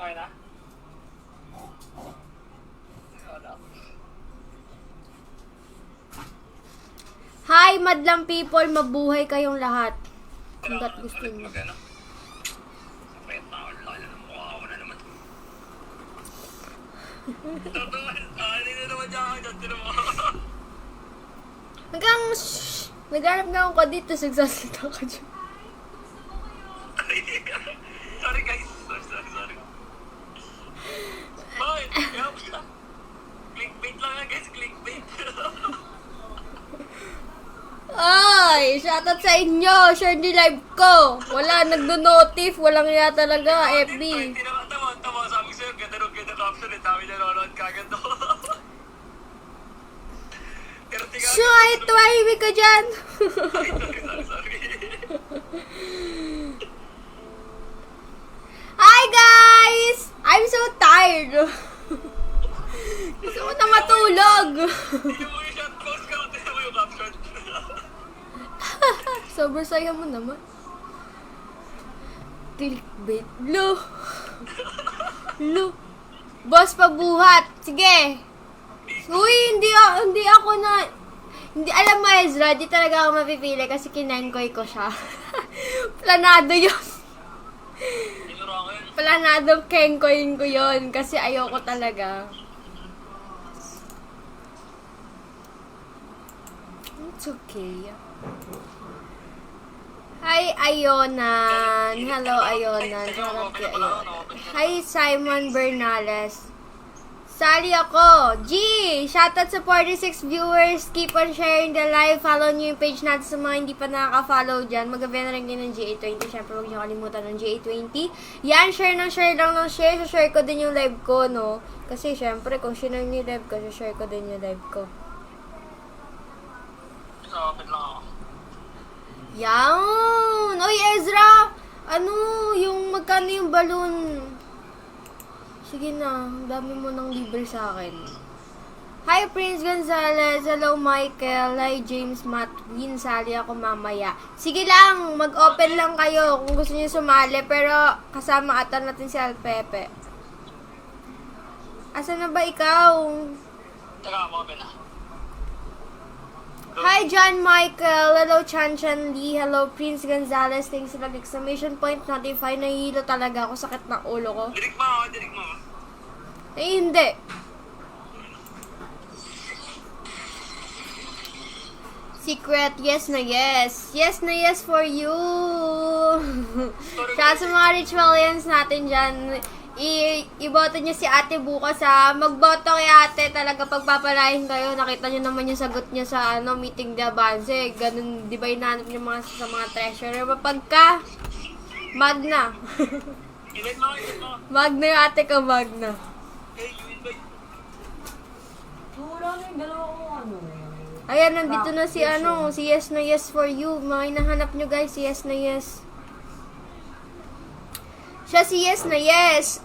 Okay na? Hi, madlang people, mabuhay kayong lahat. Hanggat gusto niyo. Hanggang, naghanap nga ako dito, sagsasalita ka dyan. Sorry guys, sorry. Bakit? Clickbait lang yan guys, clickbait. Ay, shoutout sa inyo, share di live ko. Wala, nagdo-notif, walang iya talaga, FB. Tama, sabi ko sa'yo, ganda caption eh, dami nanonood kagad to. Shy, tumahimik ka dyan. Sorry. Hi guys! I'm so tired. Gusto ko na matulog. Tignan mo yung shot post ka, tignan mo yung caption. Sobrang saya mo naman. Clickbait. Lo. Boss, pabuhat. Sige. Uy, hindi ako na... Hindi, alam mo Ezra, di talaga ako mapipili kasi kinengkoy ko siya. Planado yun. Tinuro ko yun. Planado kengkoyin ko yun kasi ayoko talaga. It's okay. Hi, Ayonan. Hello, Ayonan. Harap kay Ayonan. Hi, Simon Bernales. Sali ako. G! Shoutout sa 46 viewers. Keep on sharing the live. Follow nyo yung page natin sa mga hindi pa nakaka-follow dyan. Mag-avail na rin kayo ng GA20. Siyempre, huwag nyo kalimutan ng GA20. Yan, share lang ng share. Share ko din yung live ko, no? Kasi, siyempre, kung share nyo yung live ko, share ko din yung live ko. So, open lang ako. Yan! Oy, Ezra! Ano, yung magkano yung balloon? Sige na, ang dami mo nang libre sa akin. Hi, Prince Gonzalez. Hello, Michael. Hi, James Matwin. Sali ako mamaya. Sige lang, mag-open lang kayo kung gusto niyo sumali. Pero kasama ata natin si Alpepe. Asan na ba ikaw? Teka, open na. Hi, John Michael. Hello, Chan Lee. Hello, Prince Gonzalez. Thanks sa exclamation point. Notify, nahihilo talaga ako. Sakit ng ulo ko. Dirik mo ako. Eh, hindi. Secret, yes na yes. Yes na yes for you. Kaya sa mga ritualians natin dyan, iboto nyo si ate bukas ha. Magboto kay ate talaga pagpapalain kayo. Nakita nyo naman yung sagot niya sa meeting de Avance. Ganun, di ba inaanap nyo sa mga treasurer? Mapagka, Magna. Ilan mo. Magna yung ate ko, Magna. Hey, you invite. Wala na yung dalawa kong ano eh. Ayan, nandito na si si yes na yes for you. Mga hinahanap nyo guys, si yes na yes. Siya si yes na yes.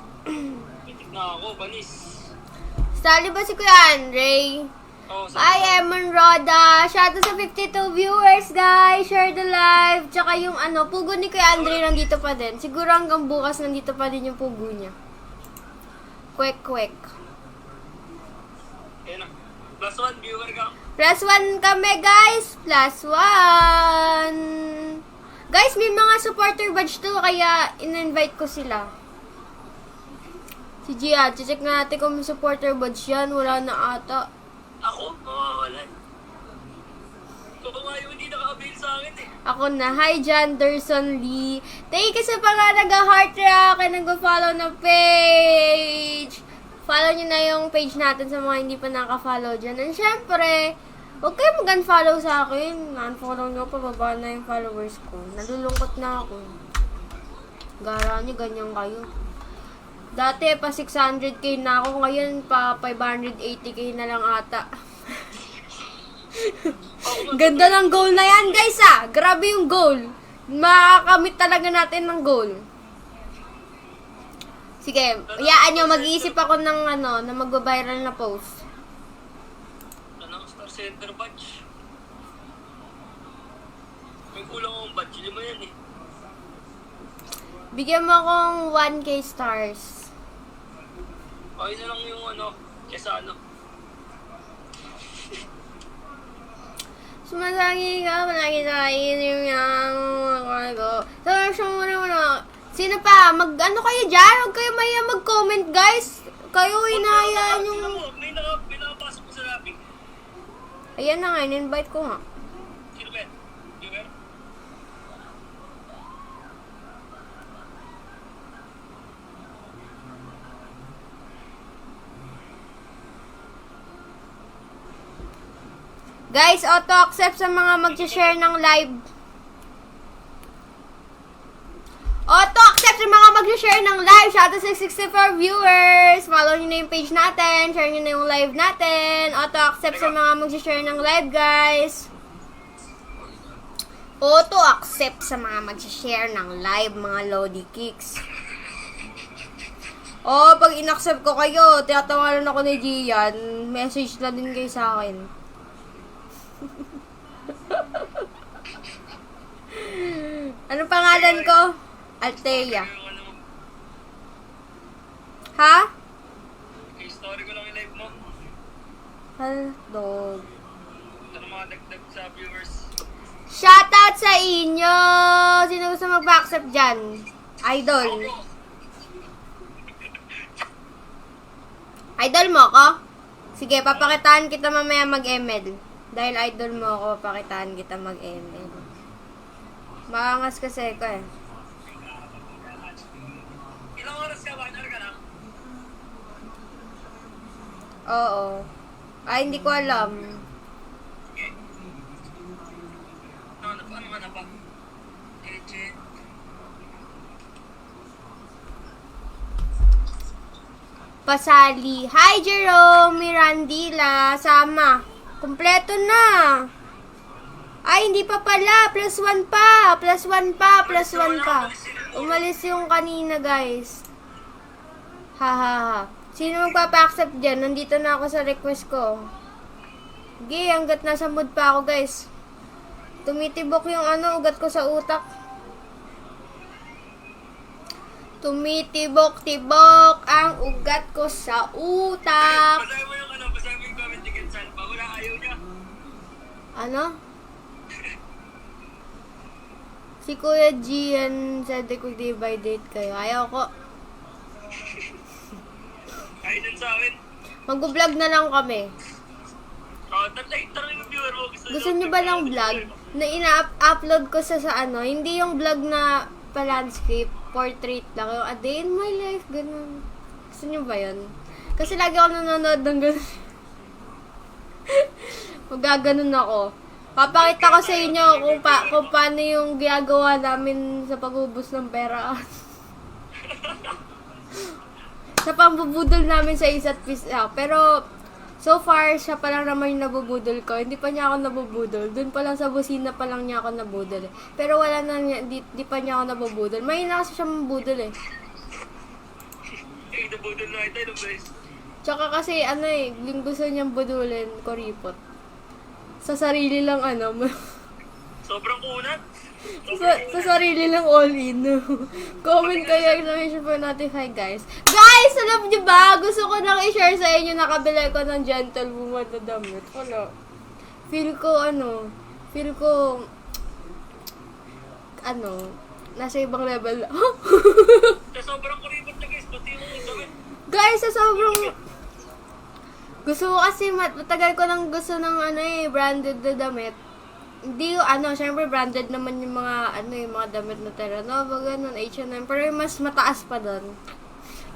Pitik na ako, banis. Sali ba si Kuya Andre? Oh, Hi, Emon Roda. Shoutout sa 52 viewers, guys. Share the live. Tsaka yung pugo ni Kuya Andre nandito pa din. Siguro hanggang bukas nandito pa din yung pugo niya. Kwek. Ayan na. +1 viewer ka. +1 kami, guys. +1. Guys, may mga supporter badge to, kaya in-invite ko sila. Si Gia, check na natin kung may supporter badge yan. Wala na ata. Ako? Mawawalan. Kung yung hindi naka-avail sa akin eh. Ako na. Hi, Janderson Lee. Thank you sa mga nag-heart rock and nag-follow na page. Follow nyo na yung page natin sa mga hindi pa naka-follow dyan. And syempre, huwag kayo mag-unfollow sa akin. Na-unfollow nyo, pababa na yung followers ko. Nalulungkot na ako. Gara nyo, ganyan kayo. Dati, pa 600k na ako. Ngayon, pa 580k na lang ata. Ganda ng goal na yan, guys, ah. Grabe yung goal. Makakamit talaga natin ng goal. Sige, hayaan nyo, mag-iisip ako ng na mag-viral na post. Ano? Star Center badge. May kulang akong badge. 5 yan eh. Bigyan mo akong 1k stars. Okay na lang yung ano, kesa ano. Sumasangi ka, palagi sa inim yung ko. So, muna. Sino pa? Mag-ano kayo dyan? Huwag kayo maya mag-comment, guys. Kayo inayaan yung... May nakapasok ko sa labi. Ayan na nga, in-invite ko nga. Sino ba? Yung ba? Guys, auto-accept sa mga mag-share ng live. Auto-accept sa mga mag-share ng live. Shoutout sa 64 viewers. Follow nyo na yung page natin. Share nyo na yung live natin. Auto-accept sa mga mag-share ng live, guys. Auto-accept sa mga mag-share ng live, mga Lodi Kicks. Oh, pag in-accept ko kayo, tiyatawanan ako ni Gian. Message na din kayo sa akin. Ano pangalan ko? Althea. Ha? I-story ko lang yung live mo. Hotdog. Ano mga dagdag sa viewers. Shoutout sa inyo! Sino gusto mag-accept dyan? Idol. Idol mo ako? Sige, papakitaan kita mamaya mag-ML. Dahil idol mo ako, papakitaan kita mag-ML. Maangas kasi ko eh. Ilang oras ka ba? Ano ka lang? Oo. Ay, hindi ko alam. Okay. Ano ka na ba? Legend. Pasali. Hi, Jerome! Mirandila. Sama. Kompleto na. Ay, hindi pa pala. +1 pa. +1 pa. +1 pa. Umalis yung kanina, guys. Ha. Sino magpapa-accept dyan? Nandito na ako sa request ko. Sige, hanggat nasa mood pa ako, guys. Tumitibok yung ugat ko sa utak. Tumitibok-tibok ang ugat ko sa utak. Basahin mo yung basahin mo yung comment ni Kensan pa. Wala, ayaw niya. Ano? Si Kuya Gian said ko di by date kayo. Ayaw ko. Ayaw dyan sa akin. Mag-vlog na lang kami. Tanong yung viewer mo. Gusto nyo ba ng vlog na ina-upload ko sa hindi yung vlog na pa-landscape, portrait lang. Yung a day in my life, ganun. Gusto nyo ba yun? Kasi lagi ako nanonood ng ganun. Magaganon ako. Papakita ko sa inyo kung paano yung ginagawa namin sa pag-ubos ng pera. Sa pambubudol namin sa isa't isa. Pero, so far, siya pa lang naman yung nabubudol ko. Hindi pa niya ako nabubudol. Doon pa lang sa busina pa lang niya ako nabudol. Pero wala na niya, di pa niya ako nabubudol. Mahina kasi siya mabudol eh. Nabudol na ito, no, guys? Tsaka kasi, yung gusto niyang budulin, kuripot. Sa sarili lang, Sobrang kunat. sa sarili lang all in. Comment kayo, exclamation for notify, guys. Guys, alam niyo ba? Gusto ko nang i-share sa inyo, nakabili ko ng gentlewoman na damit. Wala. Feel ko, nasa ibang level. Sa sobrang kuripot na, guys. Pati yung damit. Guys, sa sobrang... Gusto ko kasi, matagal ko nang gusto ng branded na damit. Hindi syempre branded naman yung mga, yung mga damit na Terra Nova, ganun, H&M. Pero yung mas mataas pa doon.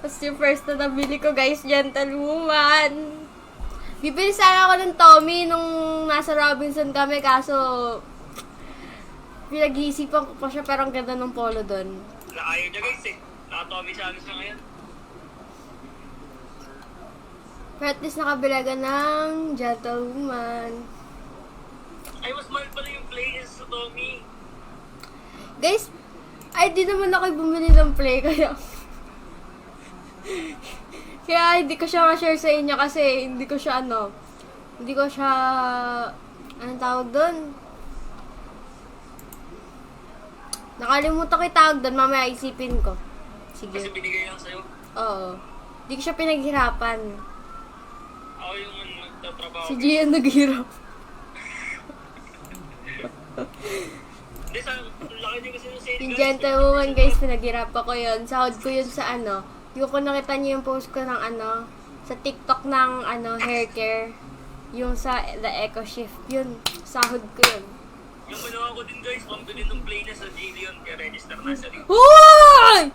Tapos yung first na nabili ko, guys, gentlewoman. Bibili sana ako ng Tommy nung nasa Robinson kami, kaso pinag-iisipan ko pa siya, pero ang ganda ng polo doon. Ayaw niya, guys, eh. Naka-Tommy sa amin na ngayon. Pero at least nakabilaga ng gentlewoman. Ay, mas mahal pala yung play sa Tommy. Guys, di naman ako bumili ng play, kaya hindi ko siya ma-share sa inyo kasi hindi ko siya anong tawag doon? Nakalimutan ko yung tawag doon, mamaya isipin ko. Sige. Kasi binigay lang sa'yo. Oo. Di ko siya pinaghirapan. Ako yung nagtatrabaho. Si Gian naghirap. Hindi, sa laki din kasi ng sale. Yung gentlewoman guys, pinaghirapan ko yun. Sahod ko yun sa ano. Yung kung nakita niyo yung post ko ng ano, sa TikTok ng ano, hair care. Yung sa The Echo Shift. Yun, sahod ko yun. Yung ginawa ko din guys, pambili ng play na sa Jillion, kaya register na sa link. Hoy!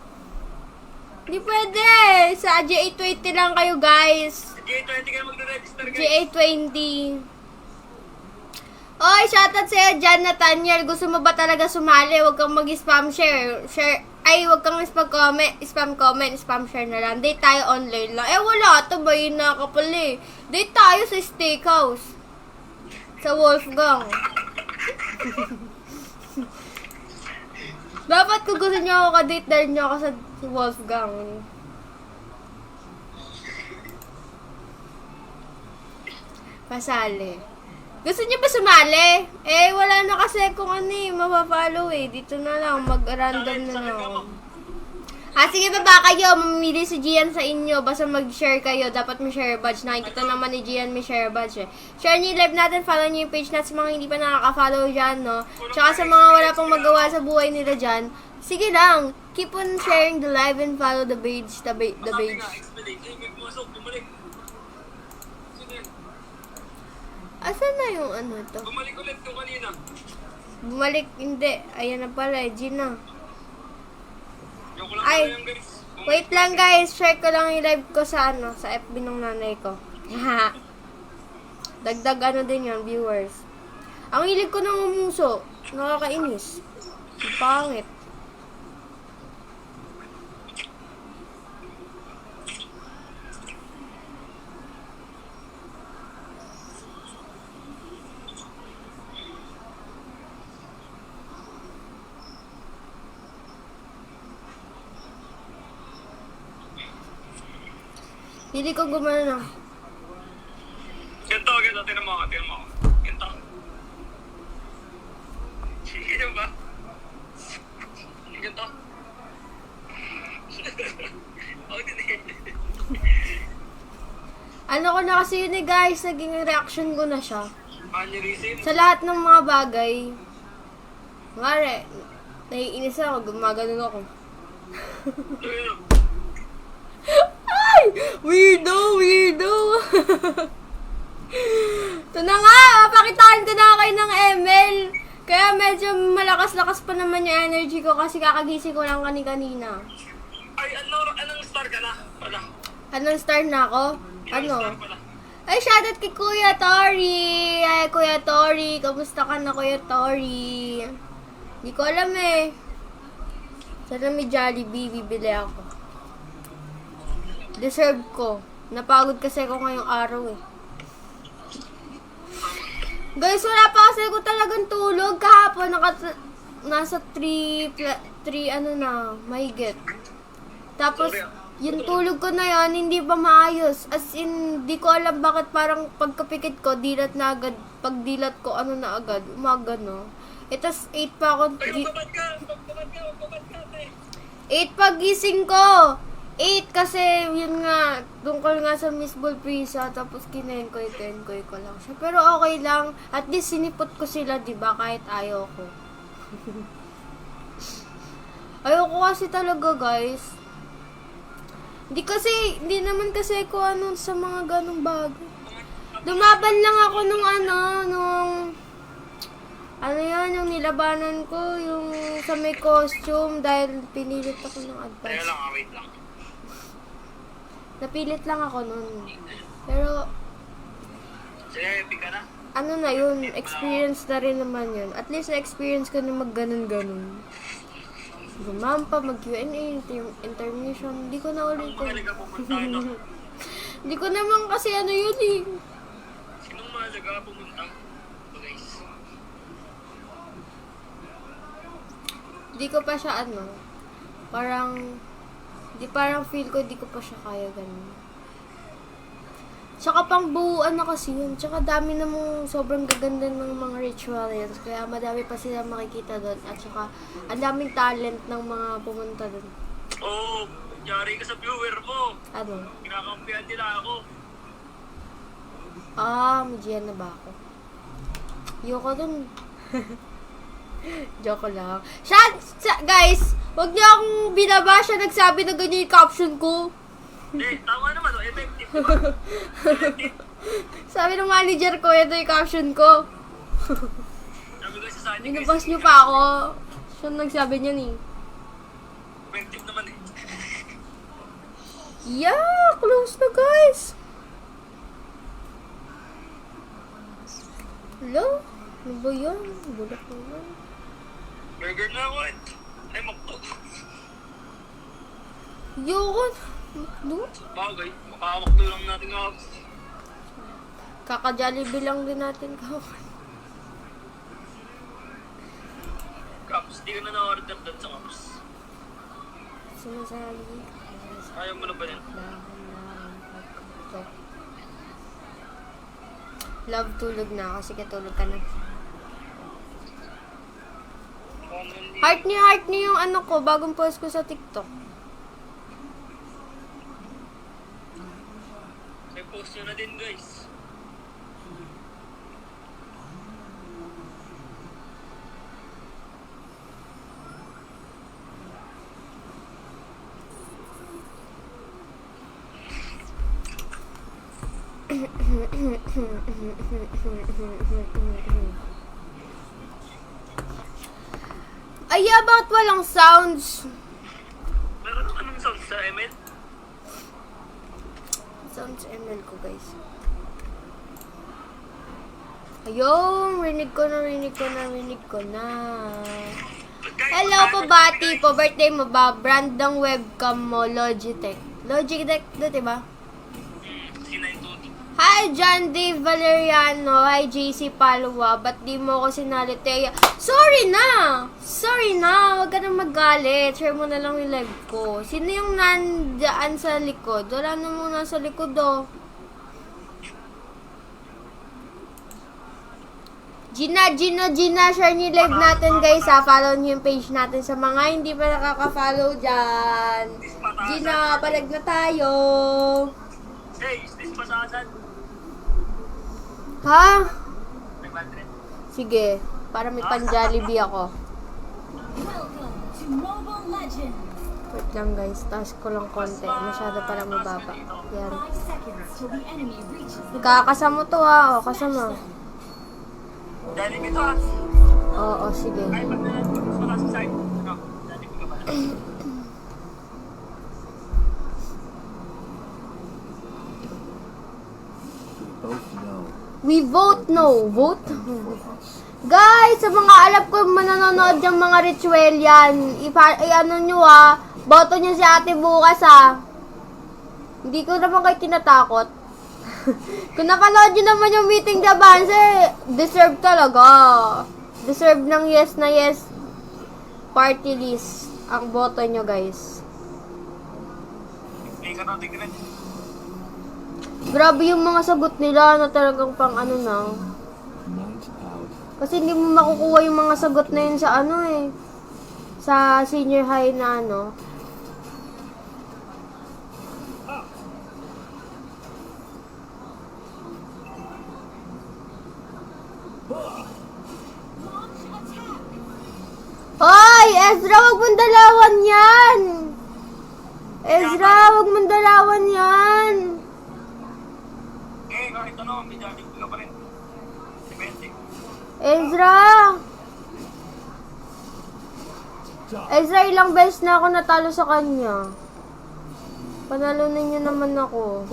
Hindi pwede! Sa J820 lang kayo guys. Sa J20 kayo magre-register guys. J820. Oy, shoutout sa'yo dyan, Nathaniel. Gusto mo ba talaga sumali? Huwag kang mag-spam share. Huwag kang spam comment, spam share na lang. Date tayo online lang. Wala. Ito ba yun na kapal eh. Date tayo sa steakhouse. Sa Wolfgang. Dapat kung gusto niyo ako ka-date, dahil niyo ako sa Wolfgang. Pasali. Gusto niyo ba sumali? Wala na kasi kung ano mapapalo Dito na lang, mag-random na lang ako. Sige ba kayo, mamimili si Gian sa inyo, basta mag-share kayo, dapat may share badge. Nakikita naman ni Gian may share badge Share niyo yung live natin, follow niyo yung page natin sa mga hindi pa nakaka-follow dyan, no? Tsaka sa mga wala pang magawa sa buhay nila dyan, sige lang, keep on sharing the live and follow the page, the page. Explain. May pumasok, bumalik. Sige. Asan na yung ano to? Bumalik ulit yung kanina. Bumalik, hindi. Ayan na pala, Gina. Joke lang Ay, pala yung guys. wait lang guys, share ko lang yung live ko sa ano, sa FB ng nanay ko. Dagdag ano din yun, viewers. Ang hilig ko ng umuso, nakakainis. Ang pangit. Hindi ko gumana. Ganto, tinan mo ako. Ganto. Sige ba? Ganto. Ako din Ano ko na kasi yun guys, naging reaction ko na siya. Aneurysm? Sa lahat ng mga bagay. Mare, naiinis ako, gumaganon ako. Ay! Weirdo! Ito na nga, pakitaan ko na kayo ng ML. Kaya medyo malakas-lakas pa naman yung energy ko kasi kakagising ko lang kanina. Ay, anong star ka na? Wala. Anong star na ako? Ano? Star pala. Ay, shoutout kay Kuya Tori! Ay, Kuya Tori, kamusta ka na, Kuya Tori? Hindi ko alam Sana may Jollibee, bibili ako. Deserve ko. Napagod kasi ako ngayong araw Guys, wala pa kasi ako talagang tulog. Kahapon, nasa 3 ano na, mahigit. Tapos, yung tulog ko na yon hindi pa maayos. As in, di ko alam bakit parang pagkapikit ko, dilat na agad. Pag dilat ko, ano na agad, umaga no. Tapos 8 pa ako. Ay, magpapad ka, te. 8 pagising ko. 8 kasi yun nga, tungkol nga sa Miss Bulprisa, tapos kinain ko lang siya. Pero okay lang, at least sinipot ko sila, diba, kahit ayaw ko. Ayoko kasi talaga guys. Hindi naman kasi ko ano sa mga ganong bagay. Lumaban lang ako nung yung nilabanan ko, yung sa may costume, dahil pinilit ako ng advice. Teka lang, wait lang. Napilit lang ako nun. Pero, Sige, epic ka na. ano na yun, experience na rin naman yun. At least na-experience ko na mag-ganon-ganon. Gumampa, mag-Q&A, intermission. Hindi ko na ulit Magaling ka pupunta, no? Hindi ko naman kasi ano yun Sinong mahalaga pumunta? Guys. Hindi ko pa siya parang feel ko di ko pa siya kaya ganun. Tsaka pang buuan na kasi yun. Tsaka dami namang sobrang gaganda ng mga rituals. Kaya madami pa sila makikita doon. At tsaka ang daming talent ng mga pumunta doon. Oo, Yari ka sa viewer mo. Ano? Kinakampihan nila ako. May GN na ba ako? Ayoko dun. Joke lang. Guys, wag niyo akong binaba. Siya nagsabi na ganyan yung caption ko. Tama naman, effective, diba? Effective. Sabi ng manager ko, ito yung caption ko. Sabi ko sa akin, Binabas niyo pa ako. Siya nagsabi niya ni. effective naman eh. Yeah, close na guys. Hello? Ano ba yan? Bulak na yan. Burger na ako eh. Ay, makto. Yun. Makdo? Bagay, makamakto lang natin nga. Kaka-Jollibee lang din natin kawan. Caps, di ka na na-order doon sa Caps. Sumasali. Ayaw mo na ba yan? Love, tulog na kasi katulog ka na. Heart niyo yung ano ko, bagong post ko sa TikTok. May post nyo na din guys. Ay, bakit walang sounds? Meron ka nung sound sa ML? Sounds ML ko, guys. Ayun, rinig ko na. Hello po, Bati. Po, birthday mo ba? Brand ng webcam mo, Logitech. Logitech, diba? Sinay-tuto. Hi, John Dave Valeriano. Hi, JC Palua. Ba't di mo ako sinali, Teya? Sorry na! Huwag ka na magalit. Share mo na lang yung live ko. Sino yung nandaan sa likod? Wala na muna sa likod, oh. Gina, share niyo live natin, guys, ha. Follow niyo yung page natin sa mga hindi pa nakaka-follow dyan. Gina, palag na tayo. Hey, is this pasasan? Ha? 500. Sige, para may pan-Jollibee ako. Welcome to Mobile Legends. Wait lang, guys. Taas ko lang konti. Masyado palang mababa. Yan. 5 seconds till the enemy reaches the Kakasama to, ha. O, kasama. Dali ko ito ah. Oo, sige. Ay, pag na natin sa nasa side. Ano? Dali ko ka pala. We vote no. Vote? Guys, sa mga alam ko mananonood yung mga ritual yan, ano nyo boto nyo si ate bukas Hindi ko naman kayo tinatakot. Kung napanood nyo naman yung meeting the bands, deserve talaga. Deserve ng yes na yes party list ang boto nyo, guys. Hindi ka na tignan. Grabe yung mga sagot nila na talagang pang ano na. Kasi hindi mo makukuha yung mga sagot na yun sa ano sa senior high na ano. launch attack. Hoy! Ezra, wag mong dalawan yan! Ezra, wag mong dalawan yan! Kahit ano, may dali ko pa rin. 20. Ezra! Ezra, ilang beses na ako natalo sa kanya. Panalunan niyo naman ako.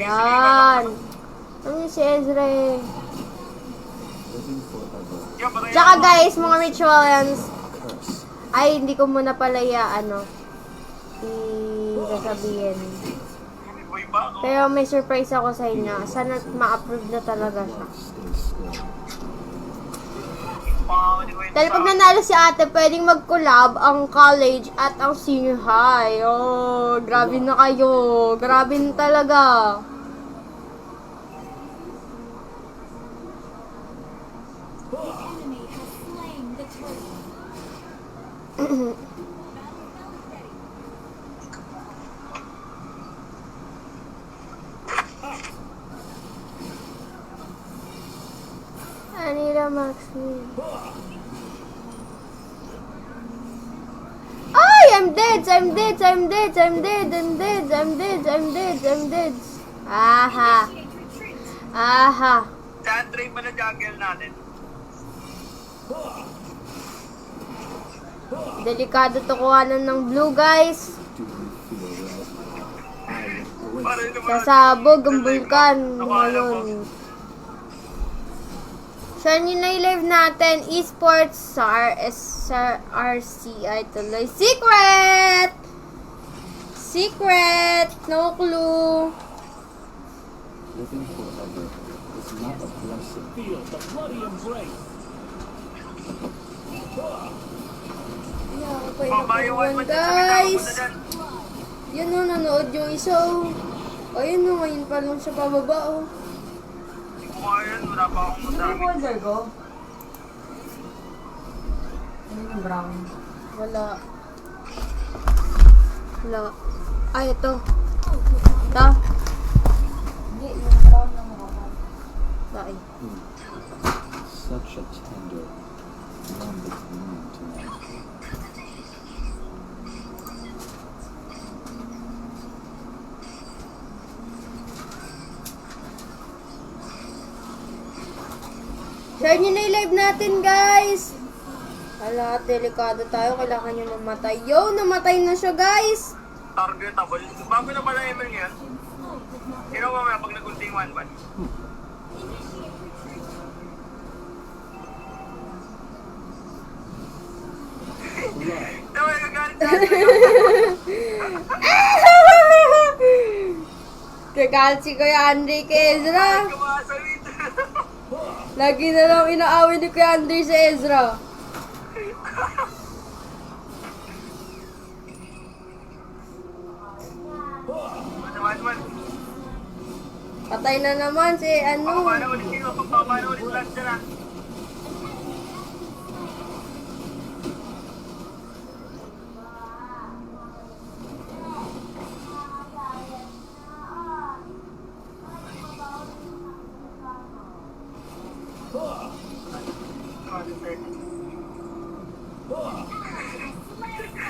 Yan! Ano yun si Ezra Tsaka guys, mga rituals. Ay, hindi ko muna pala sasabihin. Boy ba ako? Pero may surprise ako sa inyo. Sana ma-approve na talaga siya. Dahil pag nanalo si ate, pwedeng mag-collab ang college at ang senior high. Oh, grabe na kayo. Grabe na talaga. The enemy has slain the turret. Anita Maxine. Ay! I'm dead! I'm dead! I'm dead! I'm dead! I'm dead! I'm dead! I'm dead! I'm dead! Aha! Aha! Si Andre pa na jungle natin. Delikado to kuhanan ng blue, guys. Para yung mga... Sasabog ang vulkan. Ngayon. Saan yun na live natin? Esports sa RC. Ay, tuloy. Secret! Secret! No clue. Living forever is not a blessing. Feel the bloody embrace. Yeah, okay Oh, na bayo po one yun, man dyan sa may guys. tao dyan. Yun o, nanood yung isa o. Ayun o, ngayon pa lang siya pababa o. Hindi ko kaya yan, wala pa akong madami. Wala. Wala. Ay, ito. Ito. Ay. Such a tender, rounded moon tonight. Share nyo na yung live natin, guys. Hala, delikado tayo. Kailangan nyo mamatay. Yo, namatay na siya, guys. Targetable. Bago na pala ML ngayon. Sino mamaya pag nag-ulting 1-1? Diba yung gagalit sa Kagalit si Kuya Andre kay Ezra. kumasawit. Lagi na lang inaaway ni Kuya Andre sa Ezra. One-1. Patay na naman si ano. Paano ulit sino? Paano ulit last dyan ah?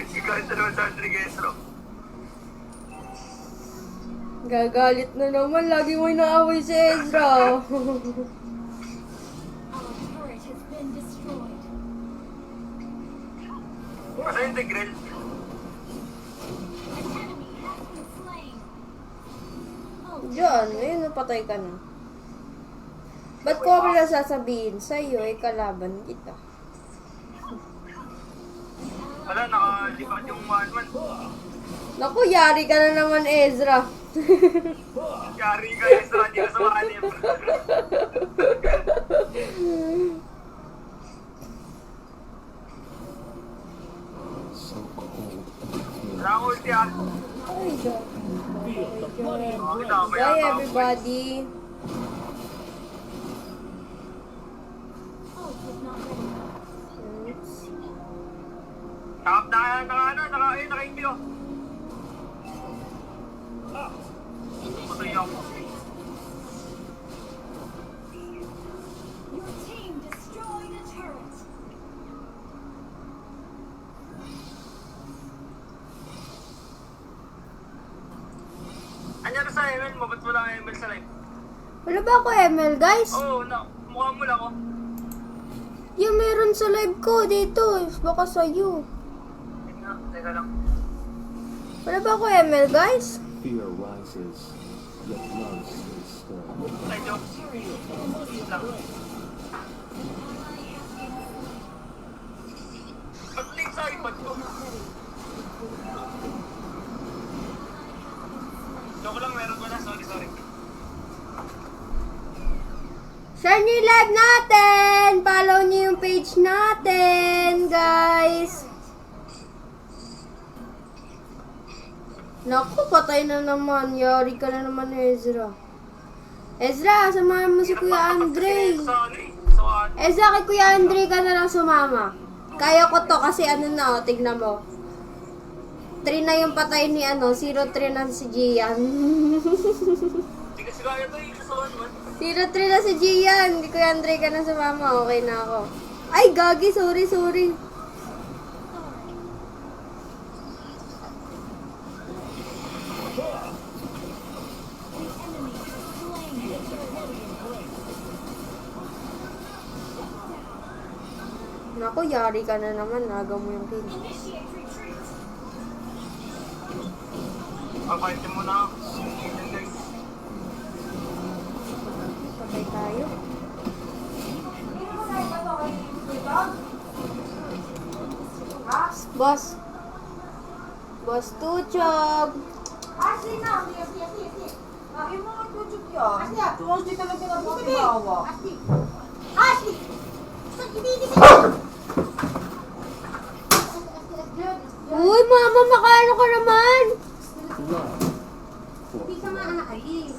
Ikaw ito naman sa Andriguesro. Gagalit na naman. Lagi mo inaaway si Ezra. Our turret has been destroyed. Masa yung Tegrel? An enemy has been slain. Oh, Diyan, ayun, napatay ka na. Ba't ko ako lang sasabihin sa'yo, ay kalaban kita. Wala, nakalipat yung 1-1. Naku, yari ka na naman, Ezra. Yari ka yung sa hindi ka sa makanip. So cold and clear. Wala akong ulti ah. Ay, God. Feel the bloody embrace. Bye, everybody. ult is not ready. Oops. Naka-hindi ko. Patay ako. Your team destroyed a turret. Anyari sa ML mo? Ba't wala kang ML sa live? Wala ba ako ML, guys? Oo, mukha mo lang ako. Yung meron sa live ko dito. Baka sa'yo. Teka lang. Wala ba ako ML, guys? Fear rises, yet love stays still. Ay, joke. Lang. Pag-link sa iPad ko. Joke lang, meron ko na. Sorry. Share nyo yung live natin! Follow nyo yung page natin, guys! Naku, patay na naman. Yari ka na naman, Ezra. Ezra, samahan mo si Kuya Andre. Sorry. So, Ezra, kay Kuya Andre ka na lang sumama. Kaya ko to kasi ano na, oh, tignan mo. 3 na yung patay ni 0-3 na si Gian. Hindi kasi kaya to yung kasawan man. 0-3 na si Gian. Hindi ko yung Andre ka na sumama. Okay na ako. Ay, gagi. Sorry. Naku, yari ka na naman. Naga mo yung kill. Papahitin mo na ako. Ayan, guys. Patay tayo. Boss Tuchog. Ashley na! Yung mga tuchok yan. Ashley talaga na pagkawa. Ashley! Uy, mama, makaano ka naman? Blood for Hindi ka nga aalis.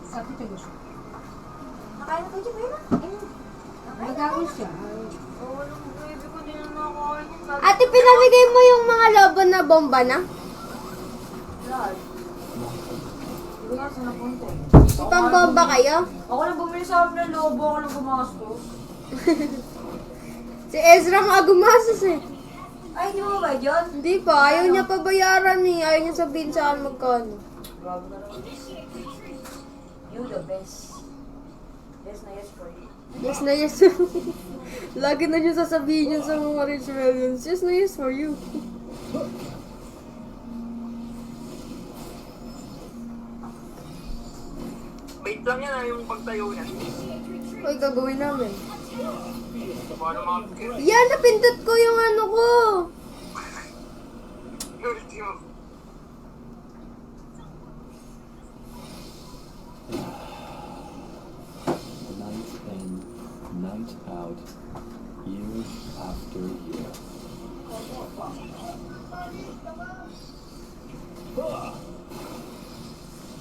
Sabi ko gusto. Nakain na tayo ba yun? Nagagawin siya. Oo, alam mo, baby ko, hindi na nakakain yun. Ate, pinamigay mo yung mga laban na bomba na? Blood. Hindi nga sa napunta eh. Ipang bomba kayo? Ako lang bumili sa amin ng lobo, ako lang gumastos. Si Ezra nga gumastos eh. Ay, hindi mo ba yun? Hindi pa, ayaw niya pa bayaran eh. Ayaw niya sabihin sa akin magkano. Grabe ka naman. You the best. Yes na yes for you. Yes na yes. Lagi na niya sasabihin yun sa mga rich millions. Yes na yes for you. Wait lang yan yung pagtayo niyan. Uy, gagawin namin. Paano mga Yan, napindot ko yung ano ko. ulti mo? night in, night out, year after year.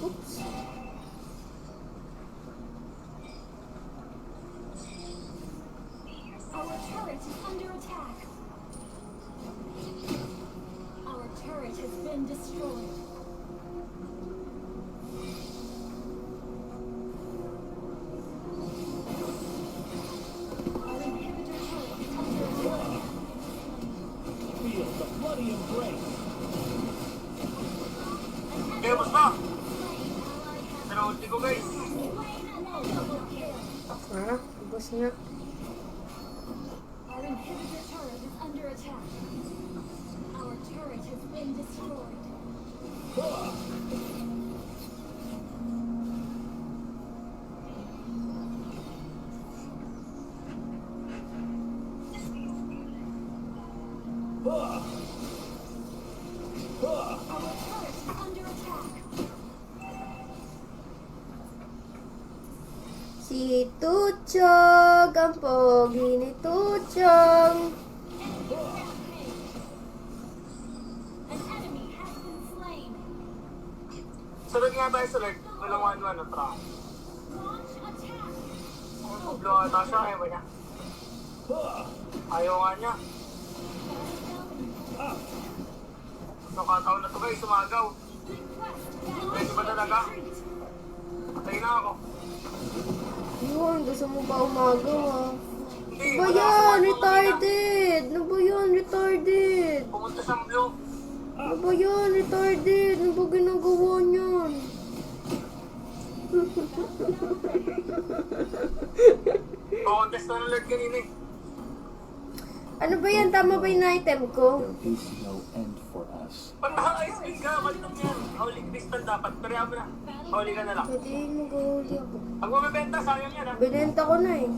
Oops. Our turret is under attack. Our turret has been destroyed. Our inhibitor turret is under attack. Feel the bloody embrace. Kaya basta! Pero ulti ko, guys. Ah, ubos nga. Our inhibitor turret is under attack. Our turret has been destroyed. Our turret is under attack. Si Tuchog, ang pogi ni Tuchog. An enemy has been slain. Sunod nga tayo sa Lord. Walang 1-1 na tra. Launch attack. Blow ata siya, ayaw ba niya? Ayaw nga niya. Nakataon na to, guys, sumagaw. Pwede ba talaga? Patay na ako. Yun, gusto mo ba umagaw ah? Hindi, Ano ba wala yan? sa 1-1 Retarded! Ano ba yan? Retarded! Pumunta siyang blue. Ano ba yan? Retarded! Ano ba ginagawa niyan? Contest na ng Lord kanina eh. Ano ba yan? Tama ba yung item ko? There is no end for us. Pag naka-ice cream ka, malitong yan. Holy crystal dapat. Pero mo na. Holy ka na lang. Pwede mag-huli ako. Pag mabibenta, sayang yan ha. Binenta ko na eh.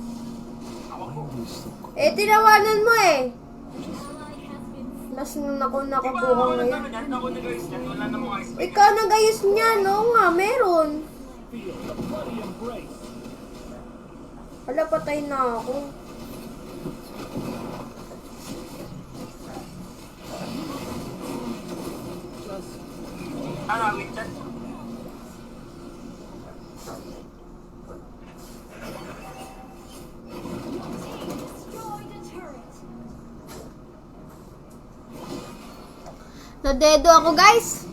Why are we so Eh, tinawanan mo eh. Ally has been Mas nung ako Di ba nakakuha ako ngayon. nagkano yan? Ako nag-ice yan. Wala namang ice cream. Ikaw nag-ayos niyan, oo nga, meron. Feel the bloody embrace. Wala, patay na ako. Ano, wait chat? destroyed a turret. Nadedo ako, guys.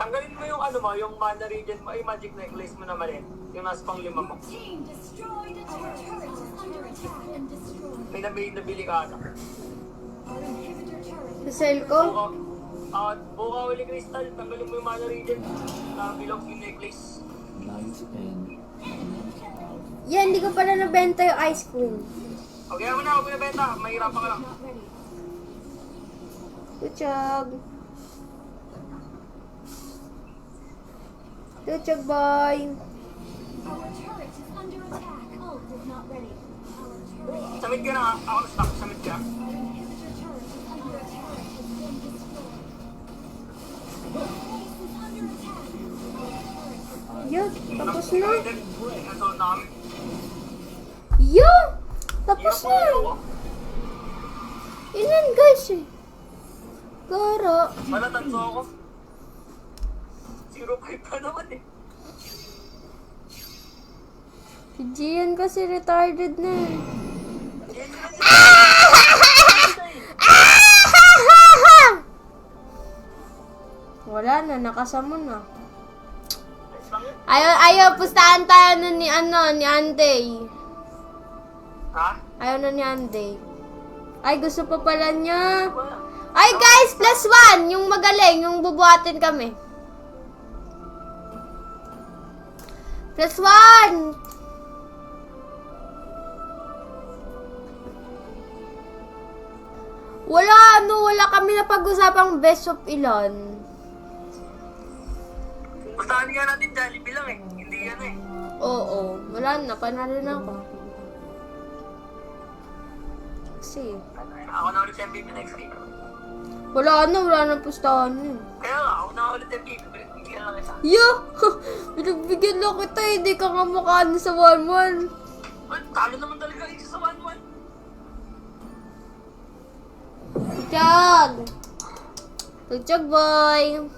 Tanggalin mo yung ano mo, yung mana regen mo, ay magic necklace mo na mali. Yung nasa pang 5 mo. Team destroyed a turret. Our turret is under attack and destroyed. May nabili ka ata. Our inhibitor turret Sa cell ko. Buka uli crystal, tanggalin mo yung mana regen. Na bilog yung necklace. Night and Yan, hindi ko pala nabenta yung ice cream. Okay, ako na, huwag mo na benta. Mahirapan ka lang. not ready. Tuchog. Tuchog, boy. Our turret is under attack. Ult is not ready. Our turret. Samit ka na ha. Ako na stock, samit ka. Our inhibitor turret is under attack. Has been destroyed. Base is under attack. Our turret is Yan, tapos na. Ito namin. Yan! Tapos na. Ilan, guys, eh. Gara. Malatanso ako. 0.5 pa naman eh. Si Gian kasi retarded na. Yan na Wala na, nakasamo na. lang yun. Ayaw, pustahan tayo na ni Anday. Ha? Ayaw na ni Anday. Ay, gusto pa pala niya. Wala. Ay, guys, +1. Yung magaling, yung bubuhatin kami. +1. Wala kami na pag-usapang best of ilan. Pustahan nga natin, Jollibee lang eh. Hindi yan eh. Oo, wala na, panalo na ako. Kasi, Ako na ulit MVP next week. wala na pustahan na. Kaya nga, ako na ulit MVP. Hindi ka lang isa. Yeah! Pinagbigyan lang kita, hindi ka nga mukha na sa 1-1. Well, talo naman talaga isa sa 1-1. Tuchog! Tuchog, boy!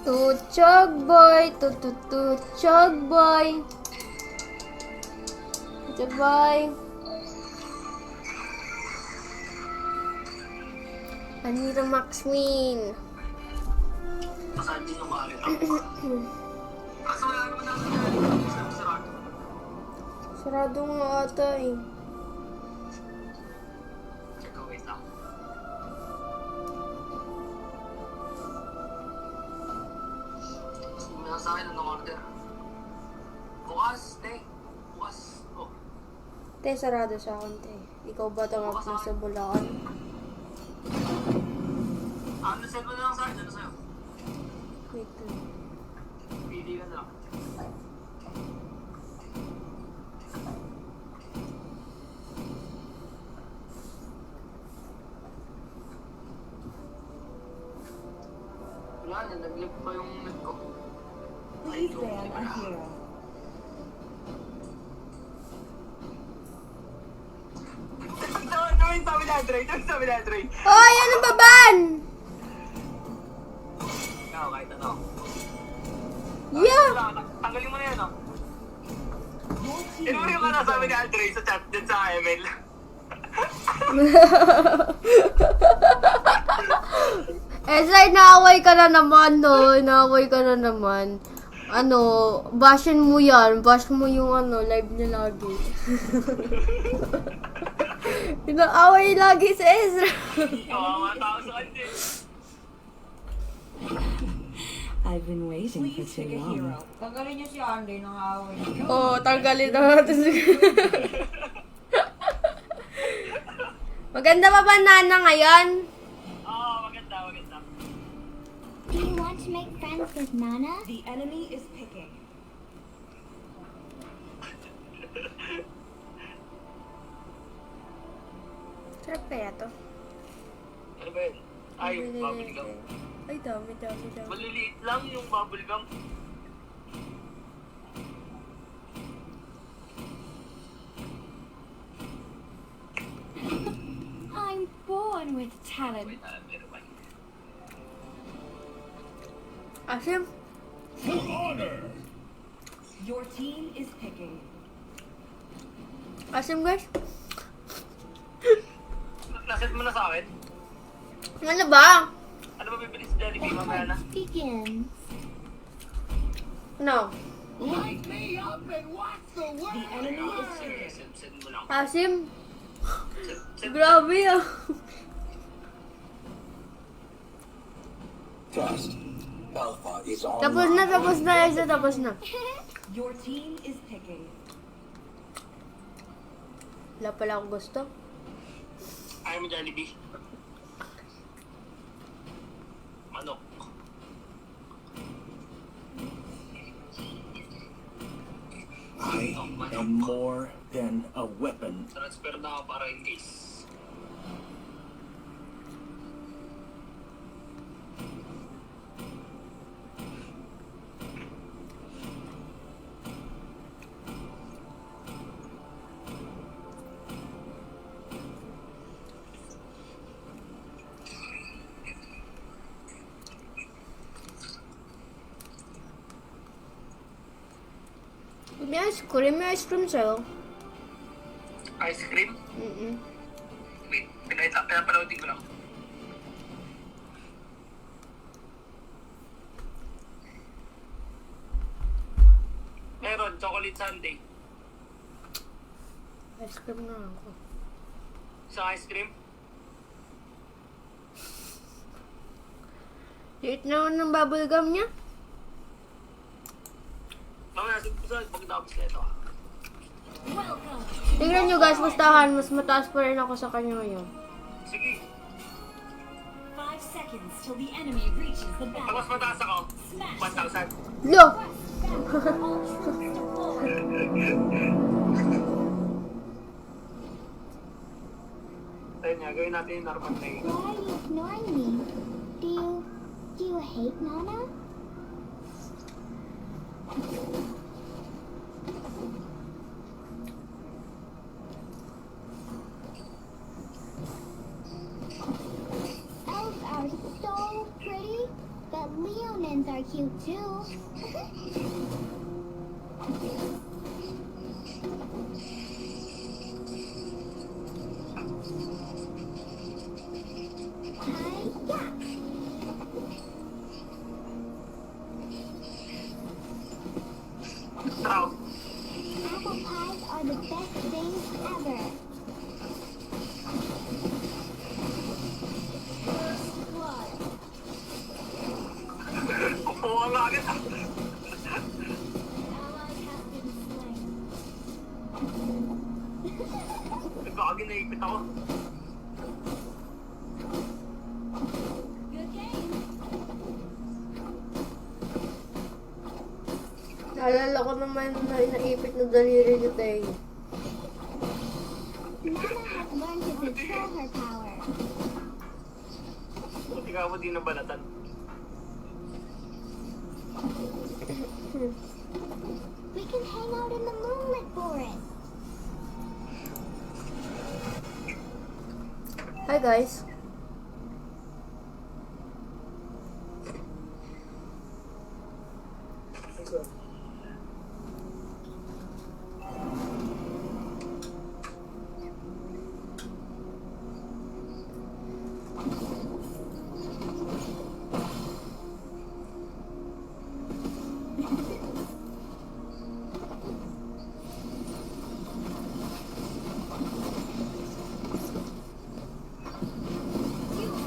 Tuchog, boy! Tuchog, boy! Tuchog, boy! Anira Maxwin! Masahan din yung maalit ako. Kaso wala naman natin Jollibee. Sarado. Sarado nga ata eh. Teka, wait lang. Sino sa akin ang order? Bukas, te. Bukas. Oh. Te, sarado sa akin, te. Ikaw ba tangap na sa Bulacan? Ano send mo na lang sa akin? Ano sa'yo? Wait lang. Pili ka na lang. Wala na, nag-live pa yung net ko. Please ban a hero. Gawin sa amin, Andre. Gawin sa amin, Andre. Hoy, ano ba ban? Ikaw, kahit ano. Yeah! Tanggalin mo na yan, oh. Sino mo yung ano sabi ni Andre sa chat dyan sa ML? Sir, naaway ka na naman, no? Naaway ka na naman. Ano, bashin mo yan. Bash mo yung live niya lagi. Inaaway lagi si Ezra. Kawawa tao sa kanya. I've been waiting for too long. Tanggalin niyo si Andy ng away. Oo, tanggalin na natin siguro. Maganda pa ba Nana ngayon? Oo, maganda, maganda. Do you want to make friends with Nana? The enemy is picking. Sarap kaya to? Ano ba yun? Ay, yung bubble gum. Ay, dami. Maliliit lang yung bubble gum. I'm born with talent. Wait, meron ba? Asim, For honor. Your team is picking. Asim guys. Naset mo na sa akin. Ano ba? Ano ba bibili sa Jollibee mamaya na? Begins. No. Light me up and watch the world. The enemy is here. Send mo lang. Asim. Send Grabe ah. Trust. Alpha is on. Tapos na, Elsa, tapos na. Your team is picking. Wala pala akong gusto. Ayaw mo Jollibee. Manok. I am more than a weapon. Transfer na ako para in case. May ice cream sa'yo. Ice cream? Wait, pinapanoodin ko lang. Meron, chocolate sundae. Ice cream na ako. Isang ice cream? Liit naman ng bubble gum niya. Mamaya, pagkatapos na ito. Welcome. Tingnan nyo guys, mas mataas pa rin ako sa kanya ngayon. Sige, 5 seconds till the enemy reaches the pag battle. mas mataas ako, 1,000. Lo! Ayun nga, gawin natin yung normal na yun. Why are you ignoring me? Do you hate Nana? Elves are so pretty, but Leonins are cute too. Hi-ya! Trout. Apple pies are the best things ever. First blood. Kukuha nga agad. An ally has been slain. Baka ginaipit ako. Good game. Naalala ko naman na naipit na daliri ni Tay. Nana has learned to control her power. Buti ka mo di nabalatan. We can hang out in the moonlit forest. Hi guys.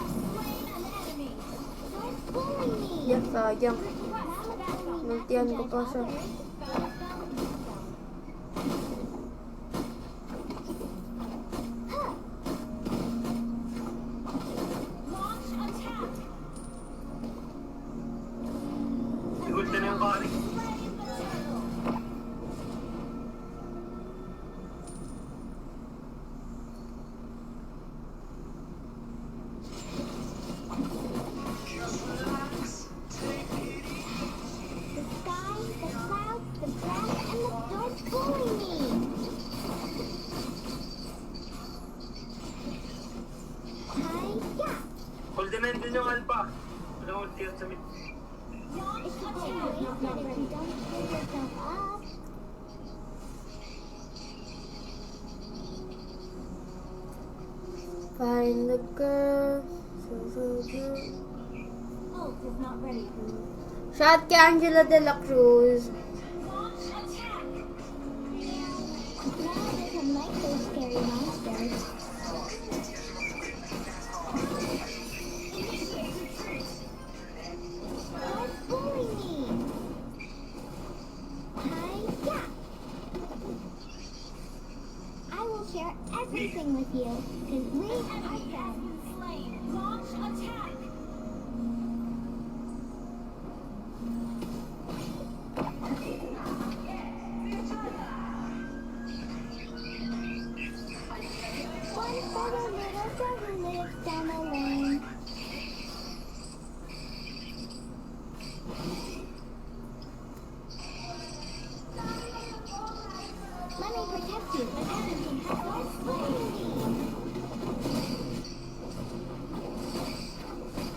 You have slain an enemy. Don't bully me. Yak, sayang. Nultian Nultian ko pa siya. Launch attack. Sigurd na yung kari. Slay the turtle. The sky, the clouds, the grass, and the don't bully me. Hi-ya. Hold na din yung alpha. Ano mo tiyan sa mid. It's a day wasted if you don't cheer yourself up. Find the girl. So good. Ult is not ready. Shot kay Angela De La Cruz. Now I can like those scary monsters. Don't bully me! Hi-ya! I will share everything with you, because we are friends. Launch attack! One for the little girl who lives down the lane. Let me protect you. Don't bully me.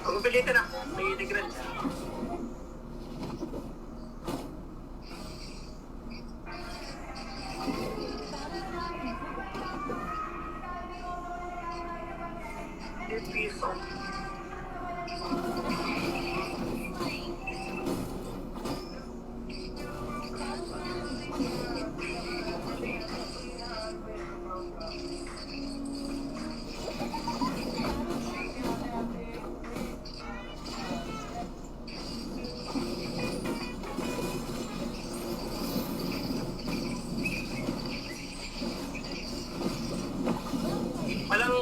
Ang pilitan na. May integral. Piso.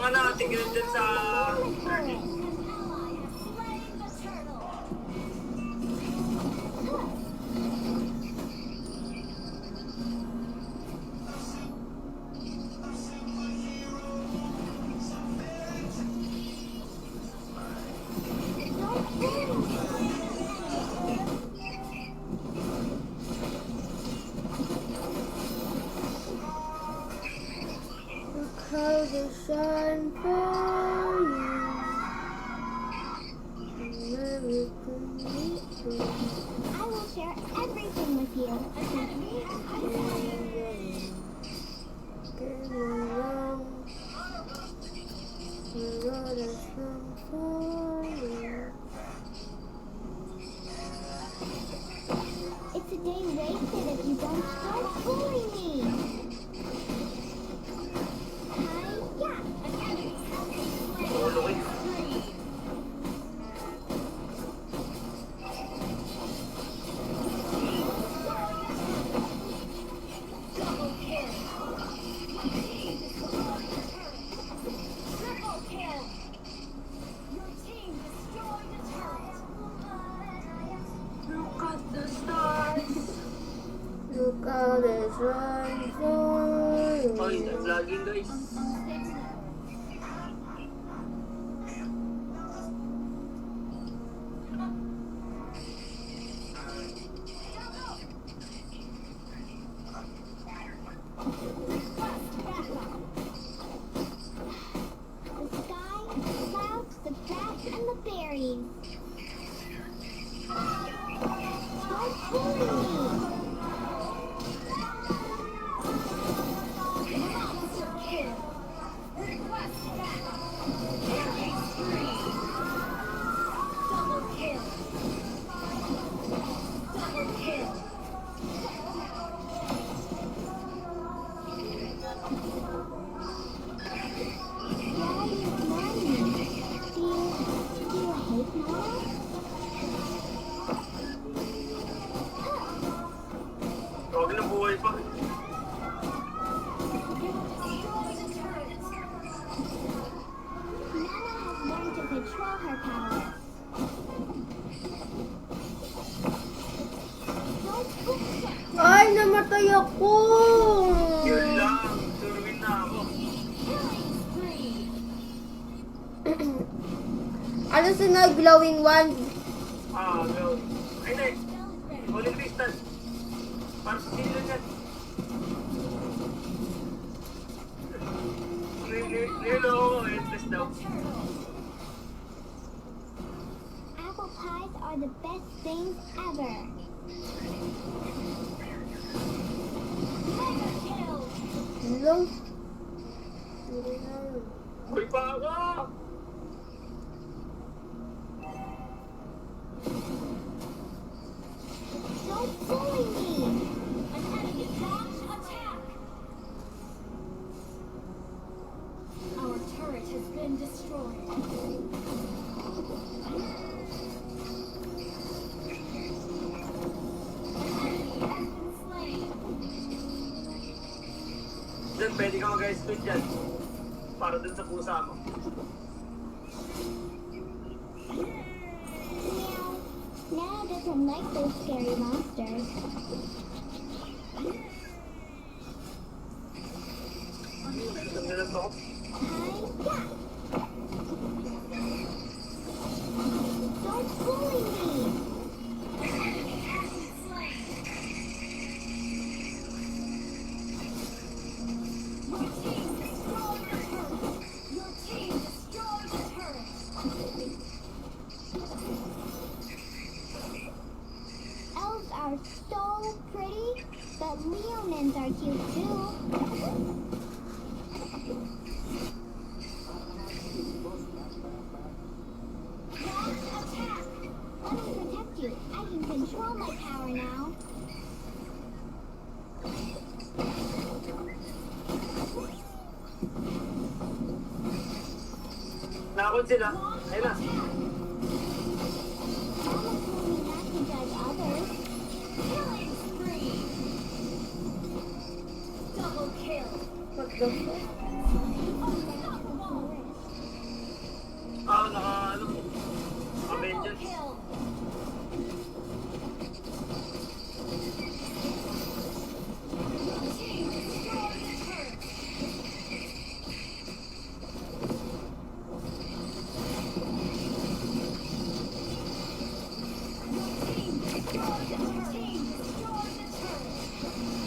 Walang tingin din sa... Look how the sun for you. I will share everything with you, because we are friends. It's a day wasted if you don't bully me. Hi-ya! Look how the sun for you. Ay, vlogging guys. The sky, the clouds, the grass, and the berries. Don't bully me. Why are you ignoring me? Do you hate Mom? Huwag na buhay pa. Nana has learned to control her power. Don't push it. Ay, namatay ako. Yun lang. Turuin na ako. Ano sunod? Glowing wand? Gawin. Ay, next. Holy Crystal. Para sa sila yan. Nilo ako, endless daw. Apple pies are are the best things ever. Mega kill. Hello? Hindi na yun. Uy pa ako! Don't bully me. An enemy launch attack. Our turret has been destroyed. An enemy has been slain. Diyan, pwede ka mag-speed dyan. Para dun sa pusa mo. Meow. Nana doesn't like those scary monsters. Ganda lang to. Hi-ya! Don't bully me. Your team destroyed the turret. Your team destroyed the turret. Elves are so pretty, but Leonins are cute too. Launch attack. Let me protect you. I can control my power now. Nakakot sila. Ayun na. Mama told me not to judge others. Killing spree. Double kill. What the fuck? Unstoppable. Ano? Triple Avengers. kill. Your team destroyed the turret. Your team destroyed the turret. Team destroyed the turret.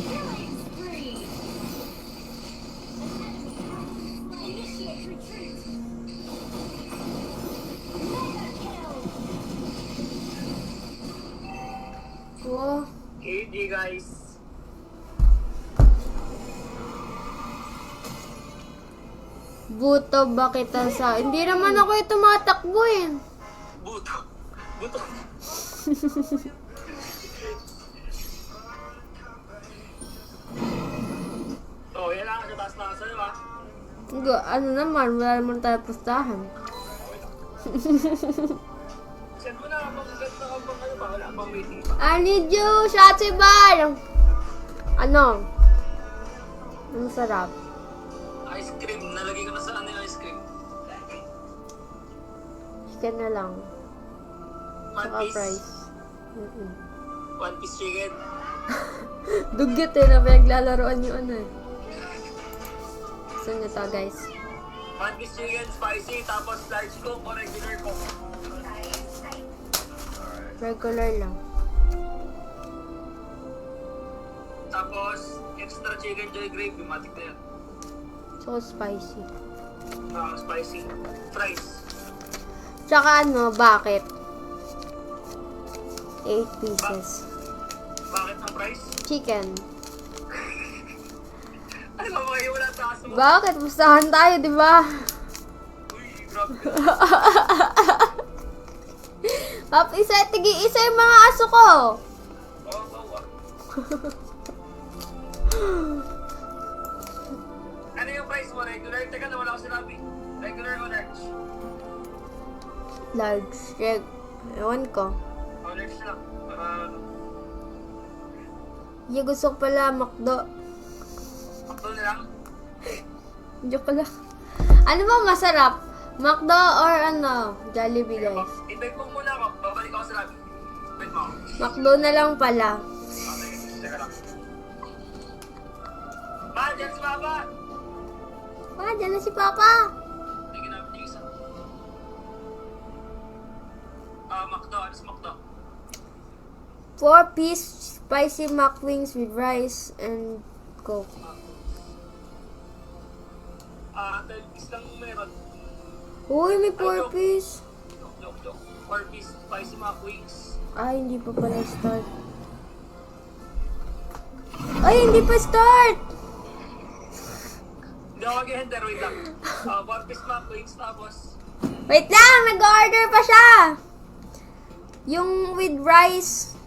Killing spree. An enemy has been slain. Initiate retreat. Mega kill. Oh, KD guys. buto ba kita sa... Hindi naman ako yung tumatakbo eh. Buto. Buto. Oh, yan lang. Sa taas na sa'yo ha. Hindi, ano naman, wala naman tayo pustahan. Send mo na. Pag-get na ka pang ano ba? Wala pang waiting pa. I need you, Shotzi Bar! Ano? Ang sarap. Ice cream. Nalagay ko na sa ano yung ice cream. Chicken na lang. One Saka piece. fries. Mm-mm. One piece chicken. Dugyot eh, na pinaglalaroan yung ano eh. Gusto nyo to, guys. One piece chicken, spicy, tapos large coke o regular coke. Regular lang. Tapos, extra chicken joy gravy, matik na yan. So spicy. Spicy. Fries. Tsaka ano, bakit? 8 pieces. Bakit ang price? Chicken. Ano ba kayo wala taas mo? Bakit? Pustahan tayo, di ba? Uy, grabe. Pap, isa yung mga aso ko. Ano yung price mo? Regular? Teka na, wala ko sinabi. Regular o large? Large. Ewan ko. O large lang. Yung gusto ko pala, McDo. Pakto na lang. Joke lang. Ano ba masarap? McDo or ano? Jollibee, guys. Intay mo muna ako. Babalik ako sa lobby. Wait mo ako. McDo na lang pala. Okay, teka lang. Ma, dyan si Papa! Ah, dyan na si Papa. Tingin namin yung isa. McDo. Ano sa McDo? 4-piece spicy McWings with rice and Coke. 12 piece lang meron. Uy, may 4-piece. Joke. 4-piece spicy mac wings. Ay, hindi pa pala start. Ay, hindi pa start! Hindi ako mag-enter, wait lang. 4-piece mac wings, tapos Wait lang! Nag-order pa siya! Yung with rice.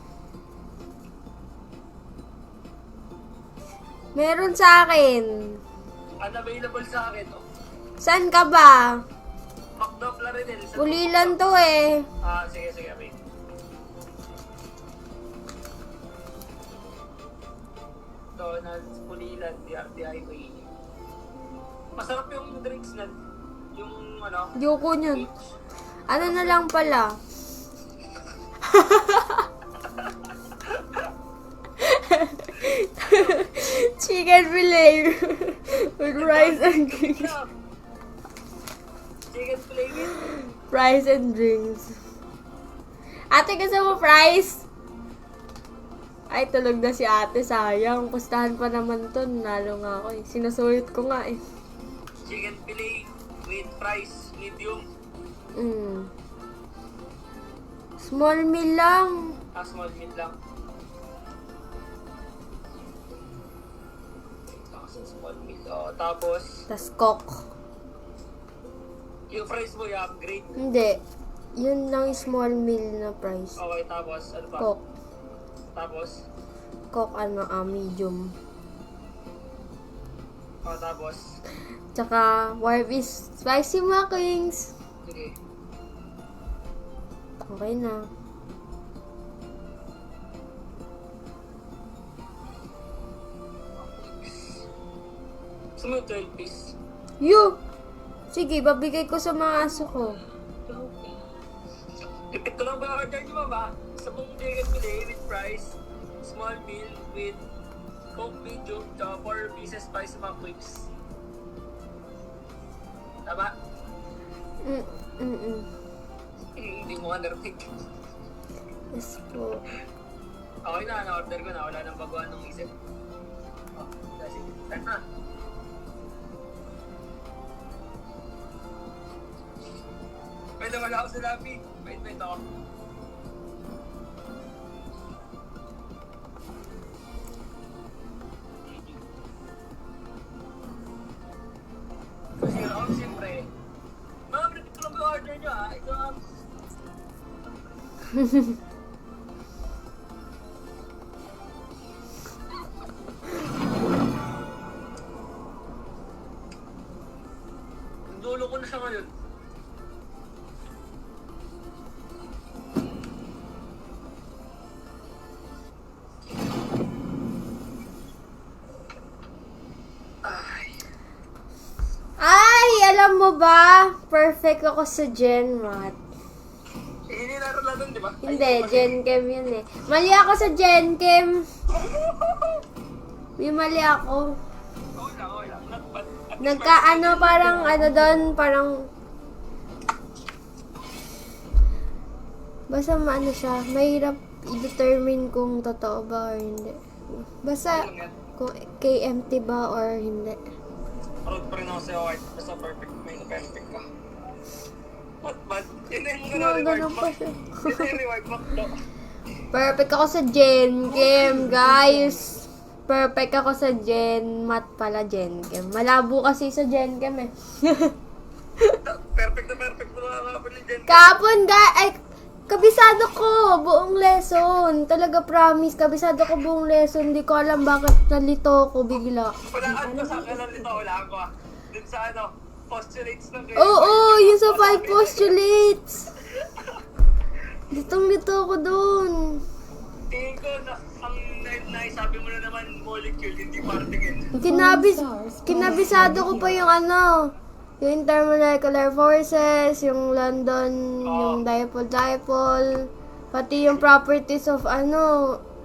Meron sa akin. unavailable sa akin. Oh. Saan ka ba? McDo Plaridel. Ulilan to eh. Sige, wait. Donald's, Pulilan, DRT Highway. Masarap yung drinks na, yung ano, Yoko yun. Ano na lang pala? Chicken fillet with rice and drinks. chicken flavor. Rice and drinks. Ate, gusto mo fries? Ay, tulog na si ate. Sayang. Pustahan pa naman to. Nalo nga ako eh. Sinusulit ko nga eh. Chicken fillet with fries, medium. Small meal lang. Small meal lang. Small meal. Tapos, Tas coke. yung fries mo i-upgrade. Hindi. Yun lang yung small meal na price. Okay, tapos, ano pa? Coke. Tapos, Coke medium. tapos, Tsaka, Warby's spicy mac wings. sige. Okay na. Gusto mo yung 12 piece? You! Sige, babigay ko sa mga aso ko. Ipit ko lang ba order niyo, mama? Sa mong chicken fillet with fries, small meal with Coke medium, tsaka 4 pieces spicy mac wings. Tama? Hindi mo undertake. Yes po. Okay na, na-order ko na. Wala nang baguhan ng isip. Sige. Start na. Pwede wala ako sa lobby. Wait ako. Kasi ako siyempre. Ma'am, repeat ko lang ba order nyo ha? Ito dulo ko na siya ngayon. Ay, alam mo ba? Perfect ako sa GenMat. Hindi naroon na dun, di ba? Hindi, GenChem yun eh. Mali ako sa GenChem. May mali ako. Okay lang. Not bad. Parang doon, parang... Basta maano siya, mahirap i-determine kung totoo ba or hindi. Basta kung KMT ba or hindi. Proud pa rin ako sa'yo, Art. Basta perfect. May perfect ka. Not bad. Yun na yung Mga reward ganun mo. pa siya. Yun na yung reward mo. Perfect ako sa GenChem, guys. Perfect ako sa GenMat pala, GenChem. Malabo kasi sa GenChem eh. Perfect na perfect mo na nakapin ng Gen. Kapon, kabisado ko buong lesson. Talaga promise, kabisado ko buong lesson. Hindi ko alam bakit nalito ko bigla. Walaan ko sa kanan nito. Walaan ko ah. Dun sa postulates ng Oo, yung sa 5 postulates. Litong-lito ako dun. Tingin ko na ang naisabi mo na naman molecule, hindi particle. Kinabisado ko pa yung yung intermolecular forces, yung London, yung dipole, pati yung properties of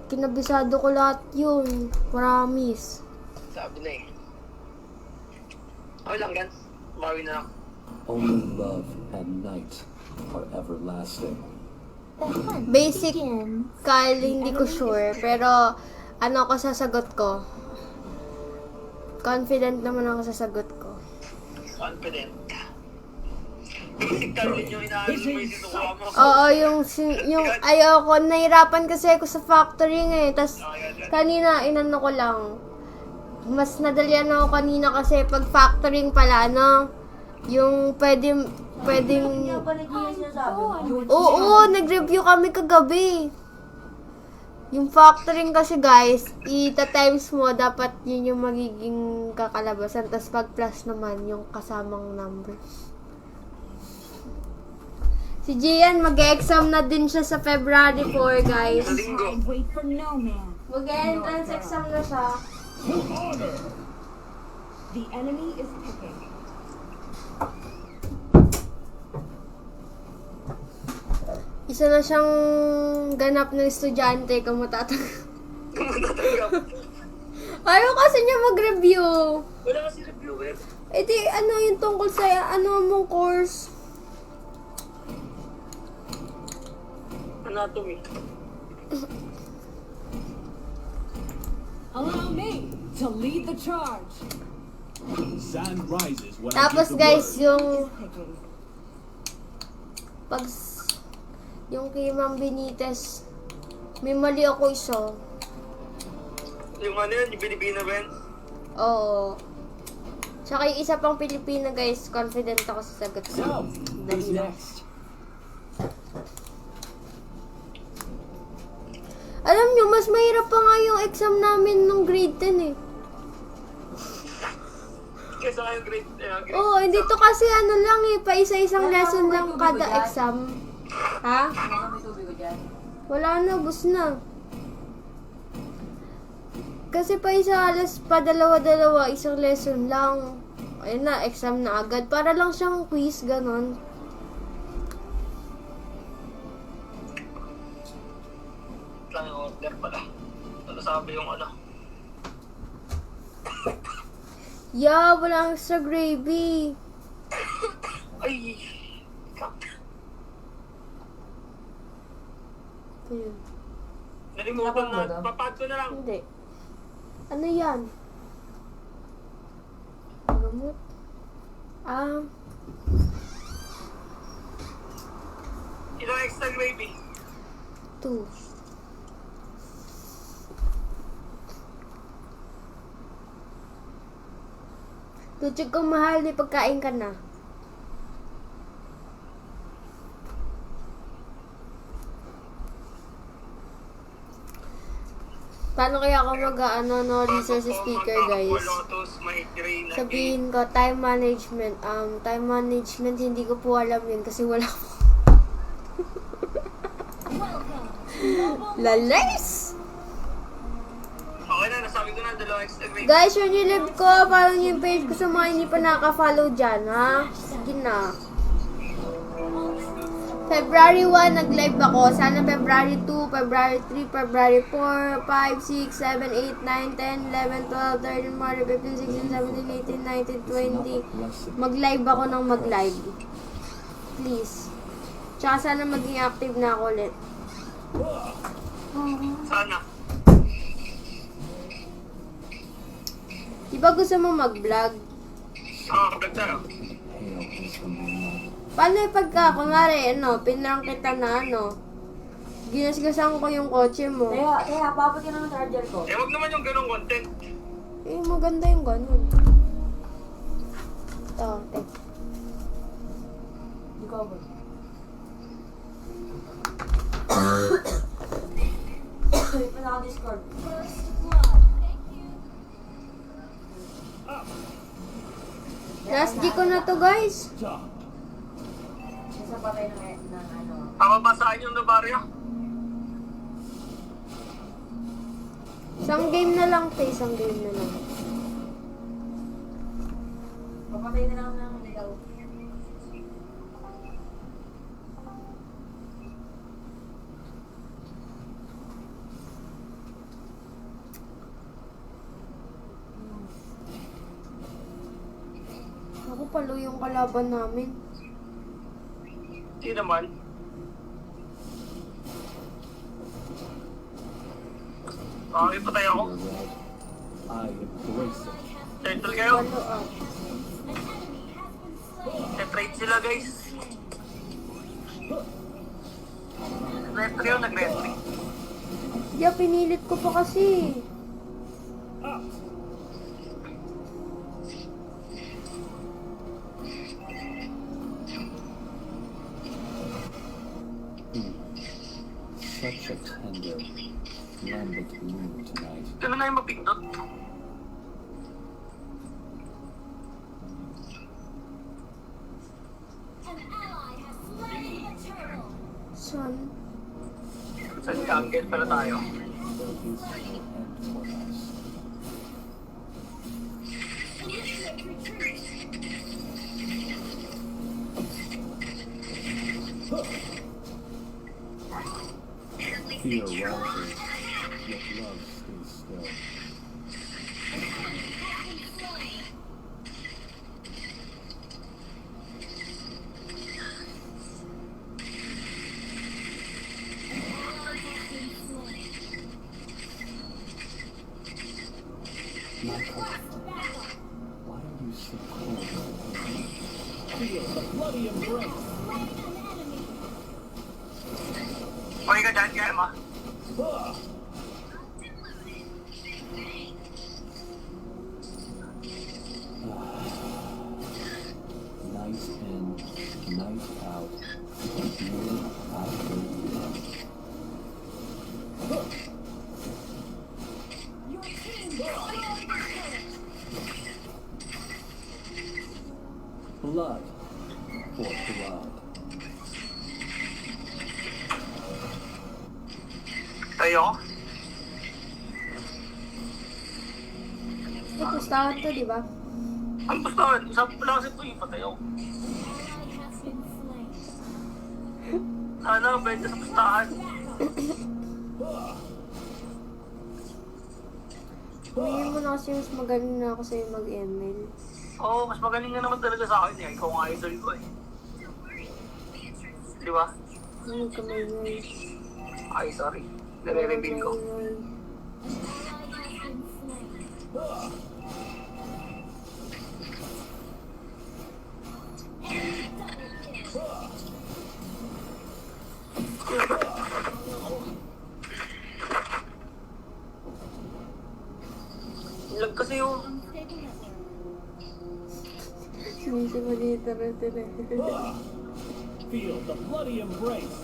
kinabisado ko lahat yun. Promise. Sabi na eh. Okay lang gan. Bawi na ako. Only love and night are everlasting. Basic, Kyle, hindi ko sure, pero ako sasagot ko. Confident naman ako sa sagot ko. Confident. basic talent yung inaano mo yung sinukuha mo. Oo, yung ayoko, nahirapan kasi ako sa factoring eh. Tas kanina, inano ko lang. Mas nadalian ako kanina kasi pag factoring pala, no? Yung pwedeng... Kaya ba nag-iyan siya sabi mo? Oo, nag-review kami kagabi. Yung factoring kasi guys, ita-times mo, dapat yun yung magiging kakalabasan. Tapos pag plus naman, yung kasamang numbers. Si Gian, mag-exam na din siya sa February 4, guys. Linggo. Wait for no man. Mag-entrance exam na siya. To honor. The enemy is picking. Isa na siyang ganap na estudyante kung matatanggap. Ayaw kasi niya mag-review. Wala kasi reviewer. Eh di, ano yung tungkol sa ano mong course? Anatomy. Allow me to lead the charge. Sand rises when Tapos I give the guys, word. yung Picking. pag yung kay Ma'am Benitez, may mali ako isa. Yung ano yun, yung Pilipino ba yun? Oo. Tsaka yung isa pang Pilipina guys, confident ako sa sagot ko. So, who's Dali lang. next? Alam nyo, mas mahirap pa nga yung exam namin nung grade 10 eh. Kesa kayo grade. Oo, hindi to kasi ano lang eh, pa isa-isang lesson lang kada exam. Ha? Ano may tubig ko dyan? Wala na, bus na. Kasi pa dalawa-dalawa, isang lesson lang. Ayun na, exam na agad. Para lang siyang quiz, ganon. Lang yung order pala. Ano sabi yung ano? Yeah, walang extra gravy. Ay! Ayun. Nalimutan na. Papad ko na lang. Hindi. Ano yan? Gamot? Ilang extra gravy? 2. Tutsig kong mahal, may pagkain ka na. Paano kaya ako research speaker, guys? Lotus, migraine, Sabihin ko, time management. Time management, hindi ko po alam yun kasi wala po. Lalays! Okay na, nasabi ko na, dalawang extra gravy. Guys, yun yung live ko. Parang yung page ko sa mga hindi pa nakaka-follow dyan, ha? Sige na. February 1, nag-live ako. Sana February 2, February 3, February 4, 5, 6, 7, 8, 9, 10, 11, 12, 13, 14, 15, 16, 17, 18, 19, 20. Mag-live ako ng mag-live. Please. Tsaka sana maging active na ako ulit. Sana. Di ba gusto mo mag-vlog? Vlog tayo. Hail is from the night. Paano yung pagka, kunwari, pinarang kita na ginasgasan ko yung kotse mo. Kaya, papatin na ng charger ko. Eh, wag naman yung ganong content. Eh, maganda yung ganun. Ito, Hindi ko ba? Ito na naka-discord. First blood. Last G ko na to, guys. Stop. Isa patay ng ano. Papabasahin yung nabaryo. Isang game na lang, te. Isang game na lang. Papatay na lang ng ilaw. Ako palo yung kalaban namin. Hindi naman. Okay, patay ako. I embrace it. Turtle kayo. Palo, An enemy has been slain. Trade sila, guys. Retry o nag-retry? Yeah, pinilit ko pa kasi. Such a tender, lambent moon tonight. Kailan na yung mapindot? An ally has slain the turtle. Son. Sa jungle pala tayo. There is no end for us. Initiate retreat. Fear rises, yet love stays still. My heart, why are you so cold? Feel the bloody embrace. Okay ka dyan, kaya ma. Night in, night out, year after year. Your team destroyed the turret. Blood for blood. Tayo? Ito, pustahan to, di ba? Ang pustahan, sabi pala kasi ito yung patayo. Ally has been slain. Sana, benta sa pustahan. Humihin mo na kasi mas magaling na ako sa'yo mag-ML. Oo, mas magaling nga naman talaga sa akin eh. Ikaw nga idol ko eh. Di ba? Huwag ka maingay. Ay, sorry. Nare-reveal ko. Maingay. Ally has been slain. Lag kasi yung... Unstable network. Sinisi mo dito rin Feel the bloody embrace.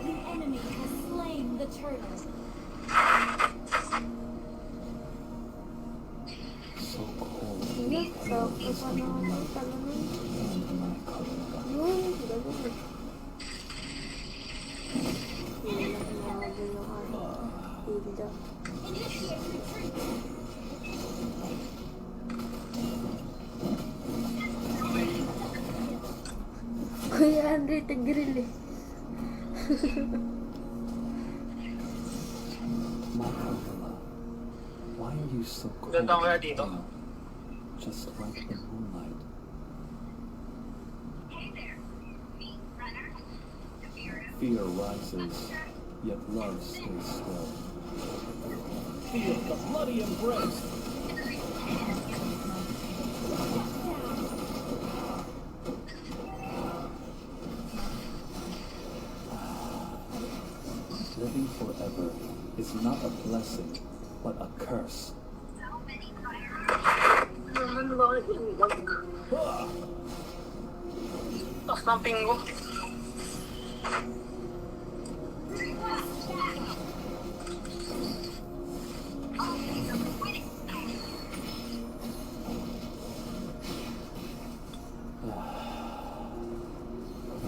The enemy has slain the turtle. So cold Iya, sakto pa naman talaga. and my color. Yun, ganun. Hindi na kinakagal ng ano. Hilda. Initiate retreat. Kuya Andre, tag-grill eh. My color. Why are you so cold? Ganda ko kaya dito. Just like the moonlight. Fear rises, yet love stays still. Feel the bloody embrace. Living forever is not a blessing, but a curse. Ano ba kayo yung lag? Taas ng pinggo.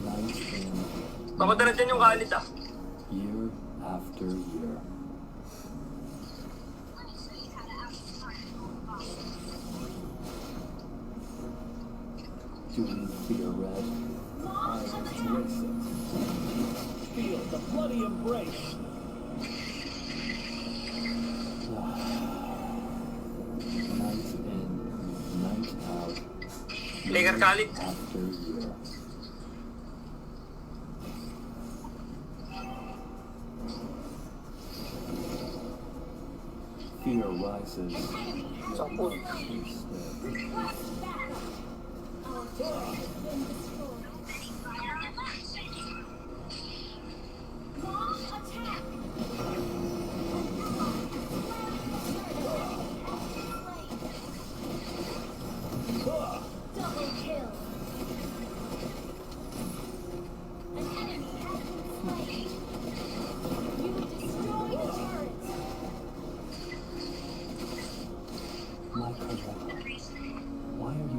Night in, Baka dala dyan yung kalit ah. year after year. Do you fear red? I embrace it. Feel the bloody embrace. Night in, night out, Laker kalit. after year. Fear rises, Sampun. instead. Request backup. Our turret has been destroyed.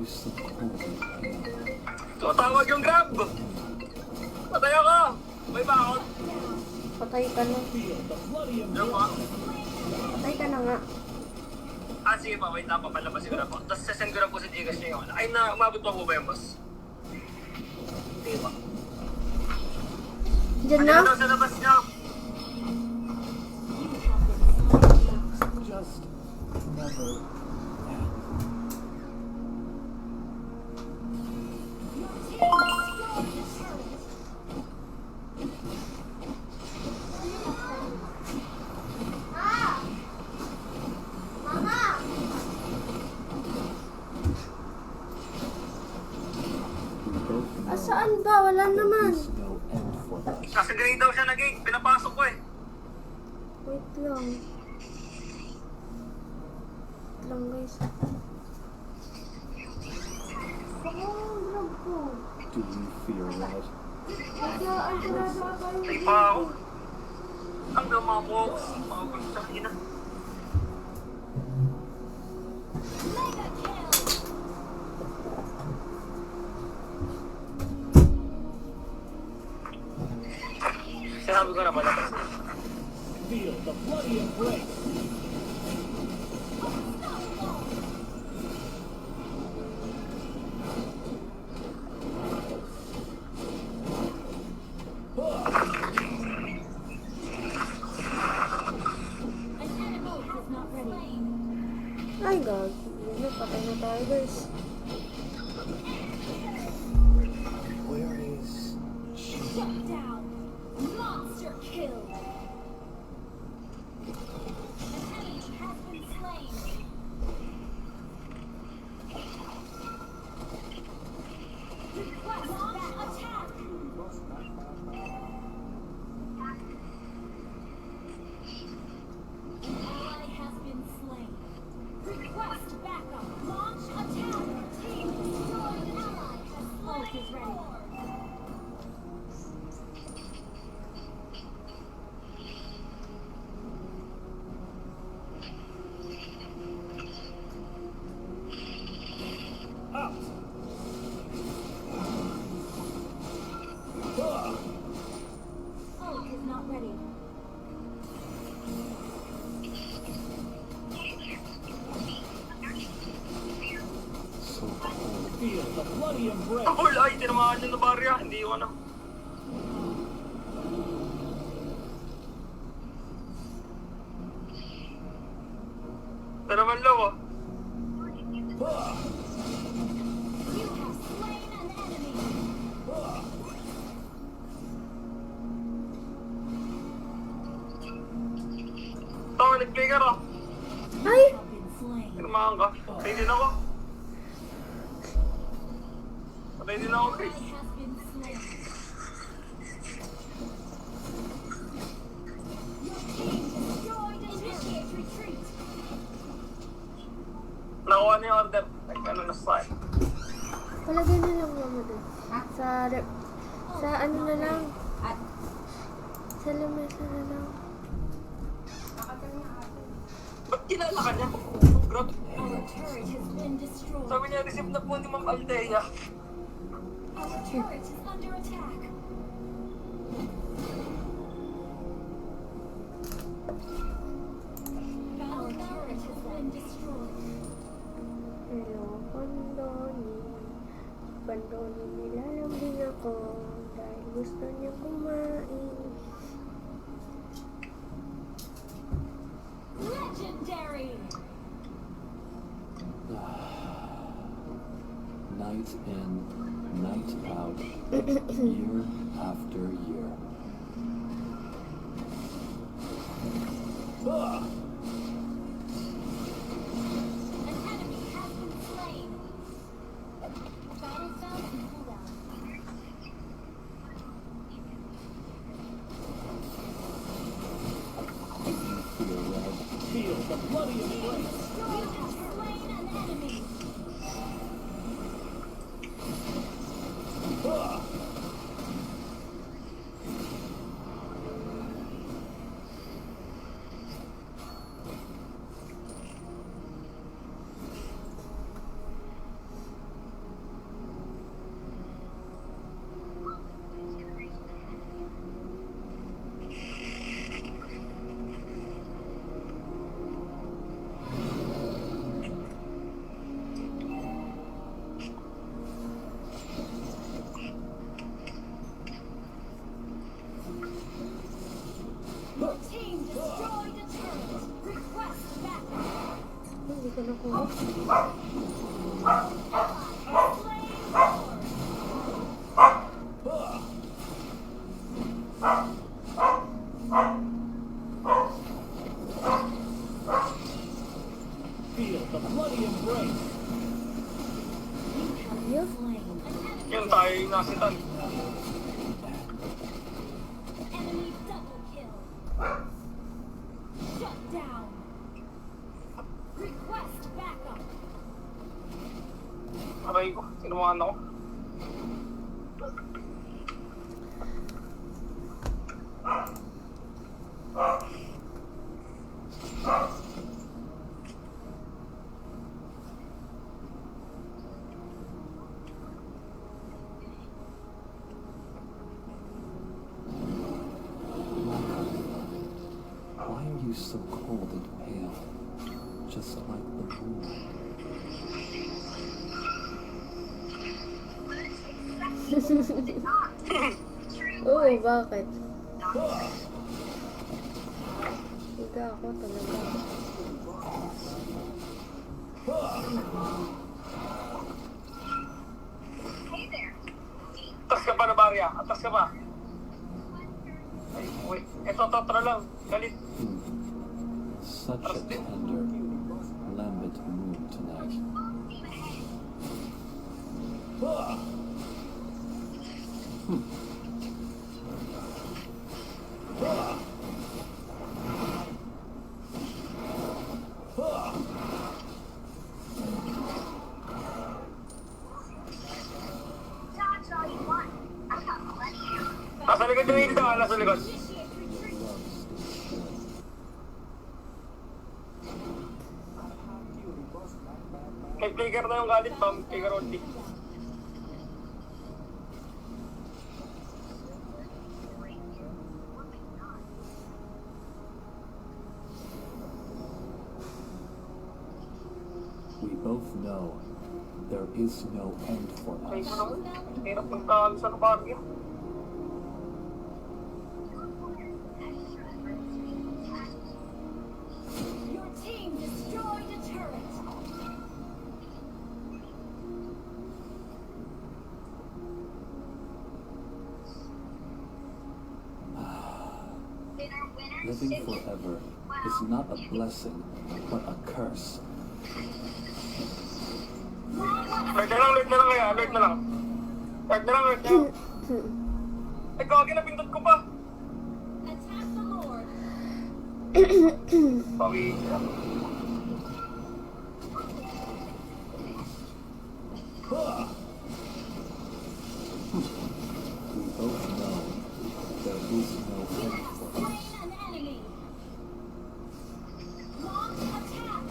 Taste the cold pain. Tumatawag yung grab! Patay ako! May bakot! Patay ka na. Feel the bloody Ano ba? embrace. Patay ka na nga. Ah, sige pa, wait lang, papalabasin ko na po. Tapos sasend ko na po sa Gcash niya yung ano. Ay, na, umabot pa po ba yung boss? Sige pa. Diyan Ano na? daw sa labas niyo? Just never end. We both know Saan ba? Wala naman. there's no end for us. Kasi ganyan daw siya nag-gate. Pinapasok ko eh. Wait lang. Wait lang guys. Do you fear red? Ay pa ako. Hanggang mga folks. Mga folks sa kanina. Mega kill. Sinabi ko na malabas. Feel the bloody embrace. An enemy is not ready. Ay, gag. Yun, patay na tayo guys. Where is she? Shut down. Monster kill. An enemy has been slain. Request launch attack. An ally has been slain. Request backup. Launch attack. Team destroyed. An ally has slain. Is ready. Out. Ult is not ready. So cold. Feel the bloody embrace. Ako, ay, tinamaan yun na barya. Hindi yung ano. Pero man low ah. You have slain an enemy. Tama, nag-trigger ah. Ay! Have been slain. Tinamaan ka. Patay din ako. Patay din ako, Chris. Ally has been slain. Your team destroyed. Initiate retreat. Nakuha niya yung order. Ay, ano na slide. Palagay na lang mama doon. Sa rep. Sa ano na lang. Sa lamesa na lang. Ba't kilala ka niya? Grab. Our turret has been destroyed. Sabi niya, receive na po ni Ma'am Althea. Our turret is under attack. Our turret has been destroyed. Hello, Pandoni. Pandoni, nilalambing ako. Dahil gusto niya kumain. Legendary. Night in, night out, year after year. An enemy has been slain. Battle fell in cooldown. Fear red. Feel the bloody embrace. You have slain an enemy. Feel the bloody embrace. Ayun. Yun tayo yung nasitan. Enemy double kill. Shut down. Request backup. Aray ko, sinumaan ako. Why are you so cold and pale? Just like the moon. Oo, bakit? Higa ako talaga. Atas ka pa na barya, atas ka pa. Ay, uy, eto, tatra lang, galit. Such a tender, lambent moon tonight. Nasa likod yung Hilda, nasa likod. Initiate retreat. Kay Flicker na yung galit, ma'am, kay Garondi. We both know there is no end for Ay, us. ano, hirap ng talo sa barya. Your team destroyed a turret. Living forever is not a blessing, but a curse. Alert na lang kaya, alert na lang. Alert na lang. Ay, kagi na pindot ko pa. Attack the Lord. Bawi. We both know there is no You end have for slain us. an enemy. Launch attack.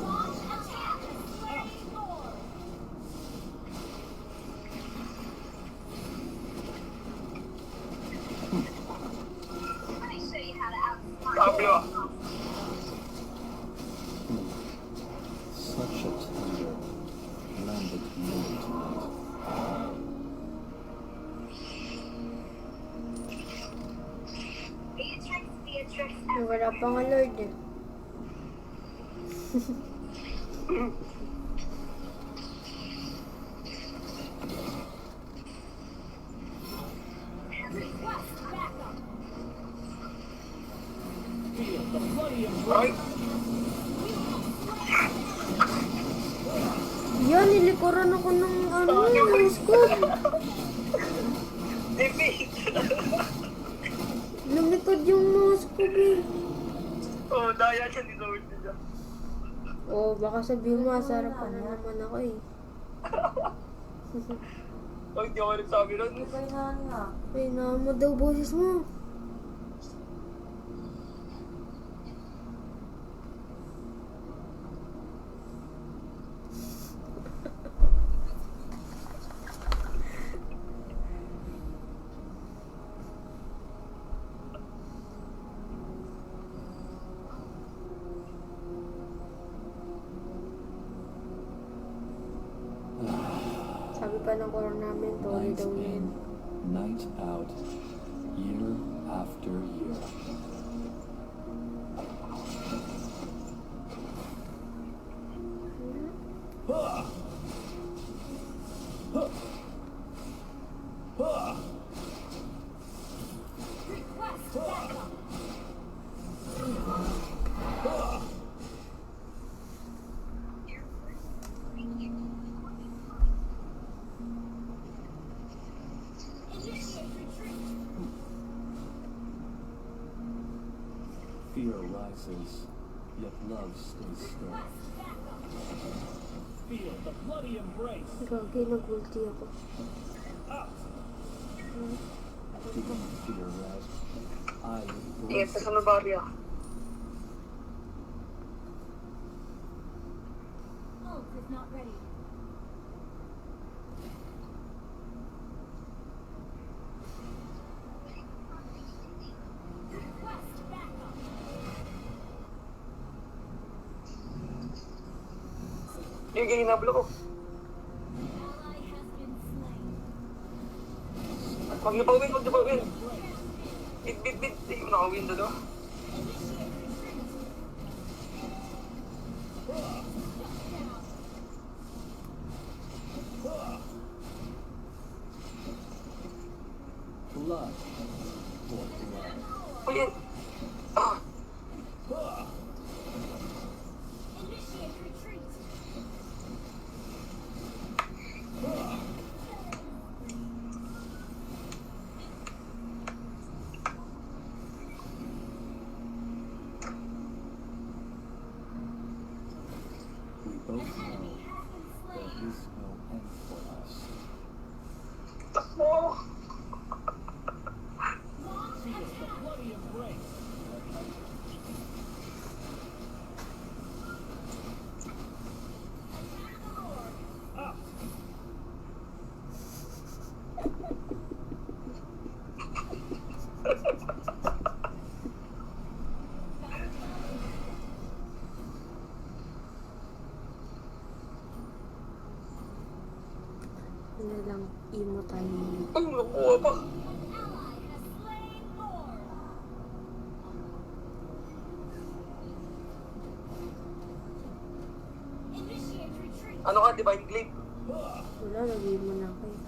Launch attack. Flaming Lord. Sabi mo. Such a tender, lambent moon tonight. Ay, wala pa nga Lord eh. Request backup. Feel the bloody embrace. Ay, Yan, nilikuran ako ng ng scoop. defeat. Lumikod yung mga scoop eh. Oh, daya siya dito. Dito. Oh, baka sabihin mo, sarap pa na naman ako eh. Oh, hindi ako nagsabi nun. Ay, mo daw boses mo. Sabi pa ng corona namin, tuloy daw yun. night out, year after year. Request backup. Initiate retreat. Fear rises, yet love stays still. Request backup. Feel the bloody embrace. Gagi, nag-ulti ako. Didn't fear rise. I Ingat embrace ka it. sa Navarria. Ult is not ready. Request backup. Yung hinablo ko. Ally has been slain. Huwag niyo pa win, huwag niyo pa win. Bit. Hindi ko nakawin doon. Initiate retreat. Blood for blood. Win. Initiate retreat. We both know there is no end for us. Takbo. Feel the bloody embrace. Ano lang, emo tayo. Ay, nakuha pa. Ally has slain Lord. Initiate retreat. Ano ka, Divine Glaive? Wala, nag-emo na ako eh.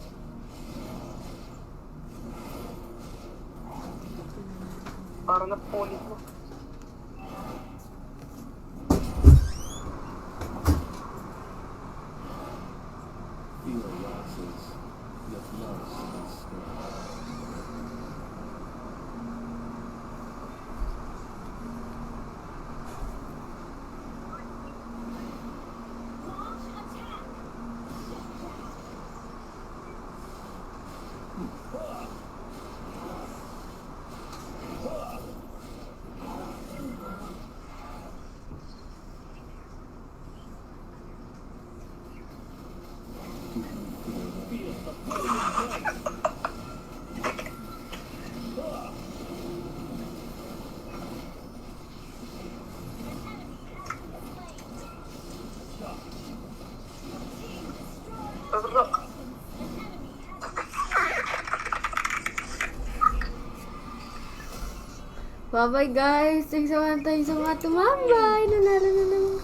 Para napulit mo. Fear rises, yet love stays still. Launch attack. Feel the bloody embrace. Tarak. Bye-bye guys! Thanks sa mga tayo sa mga tumambay! Nanalo na naman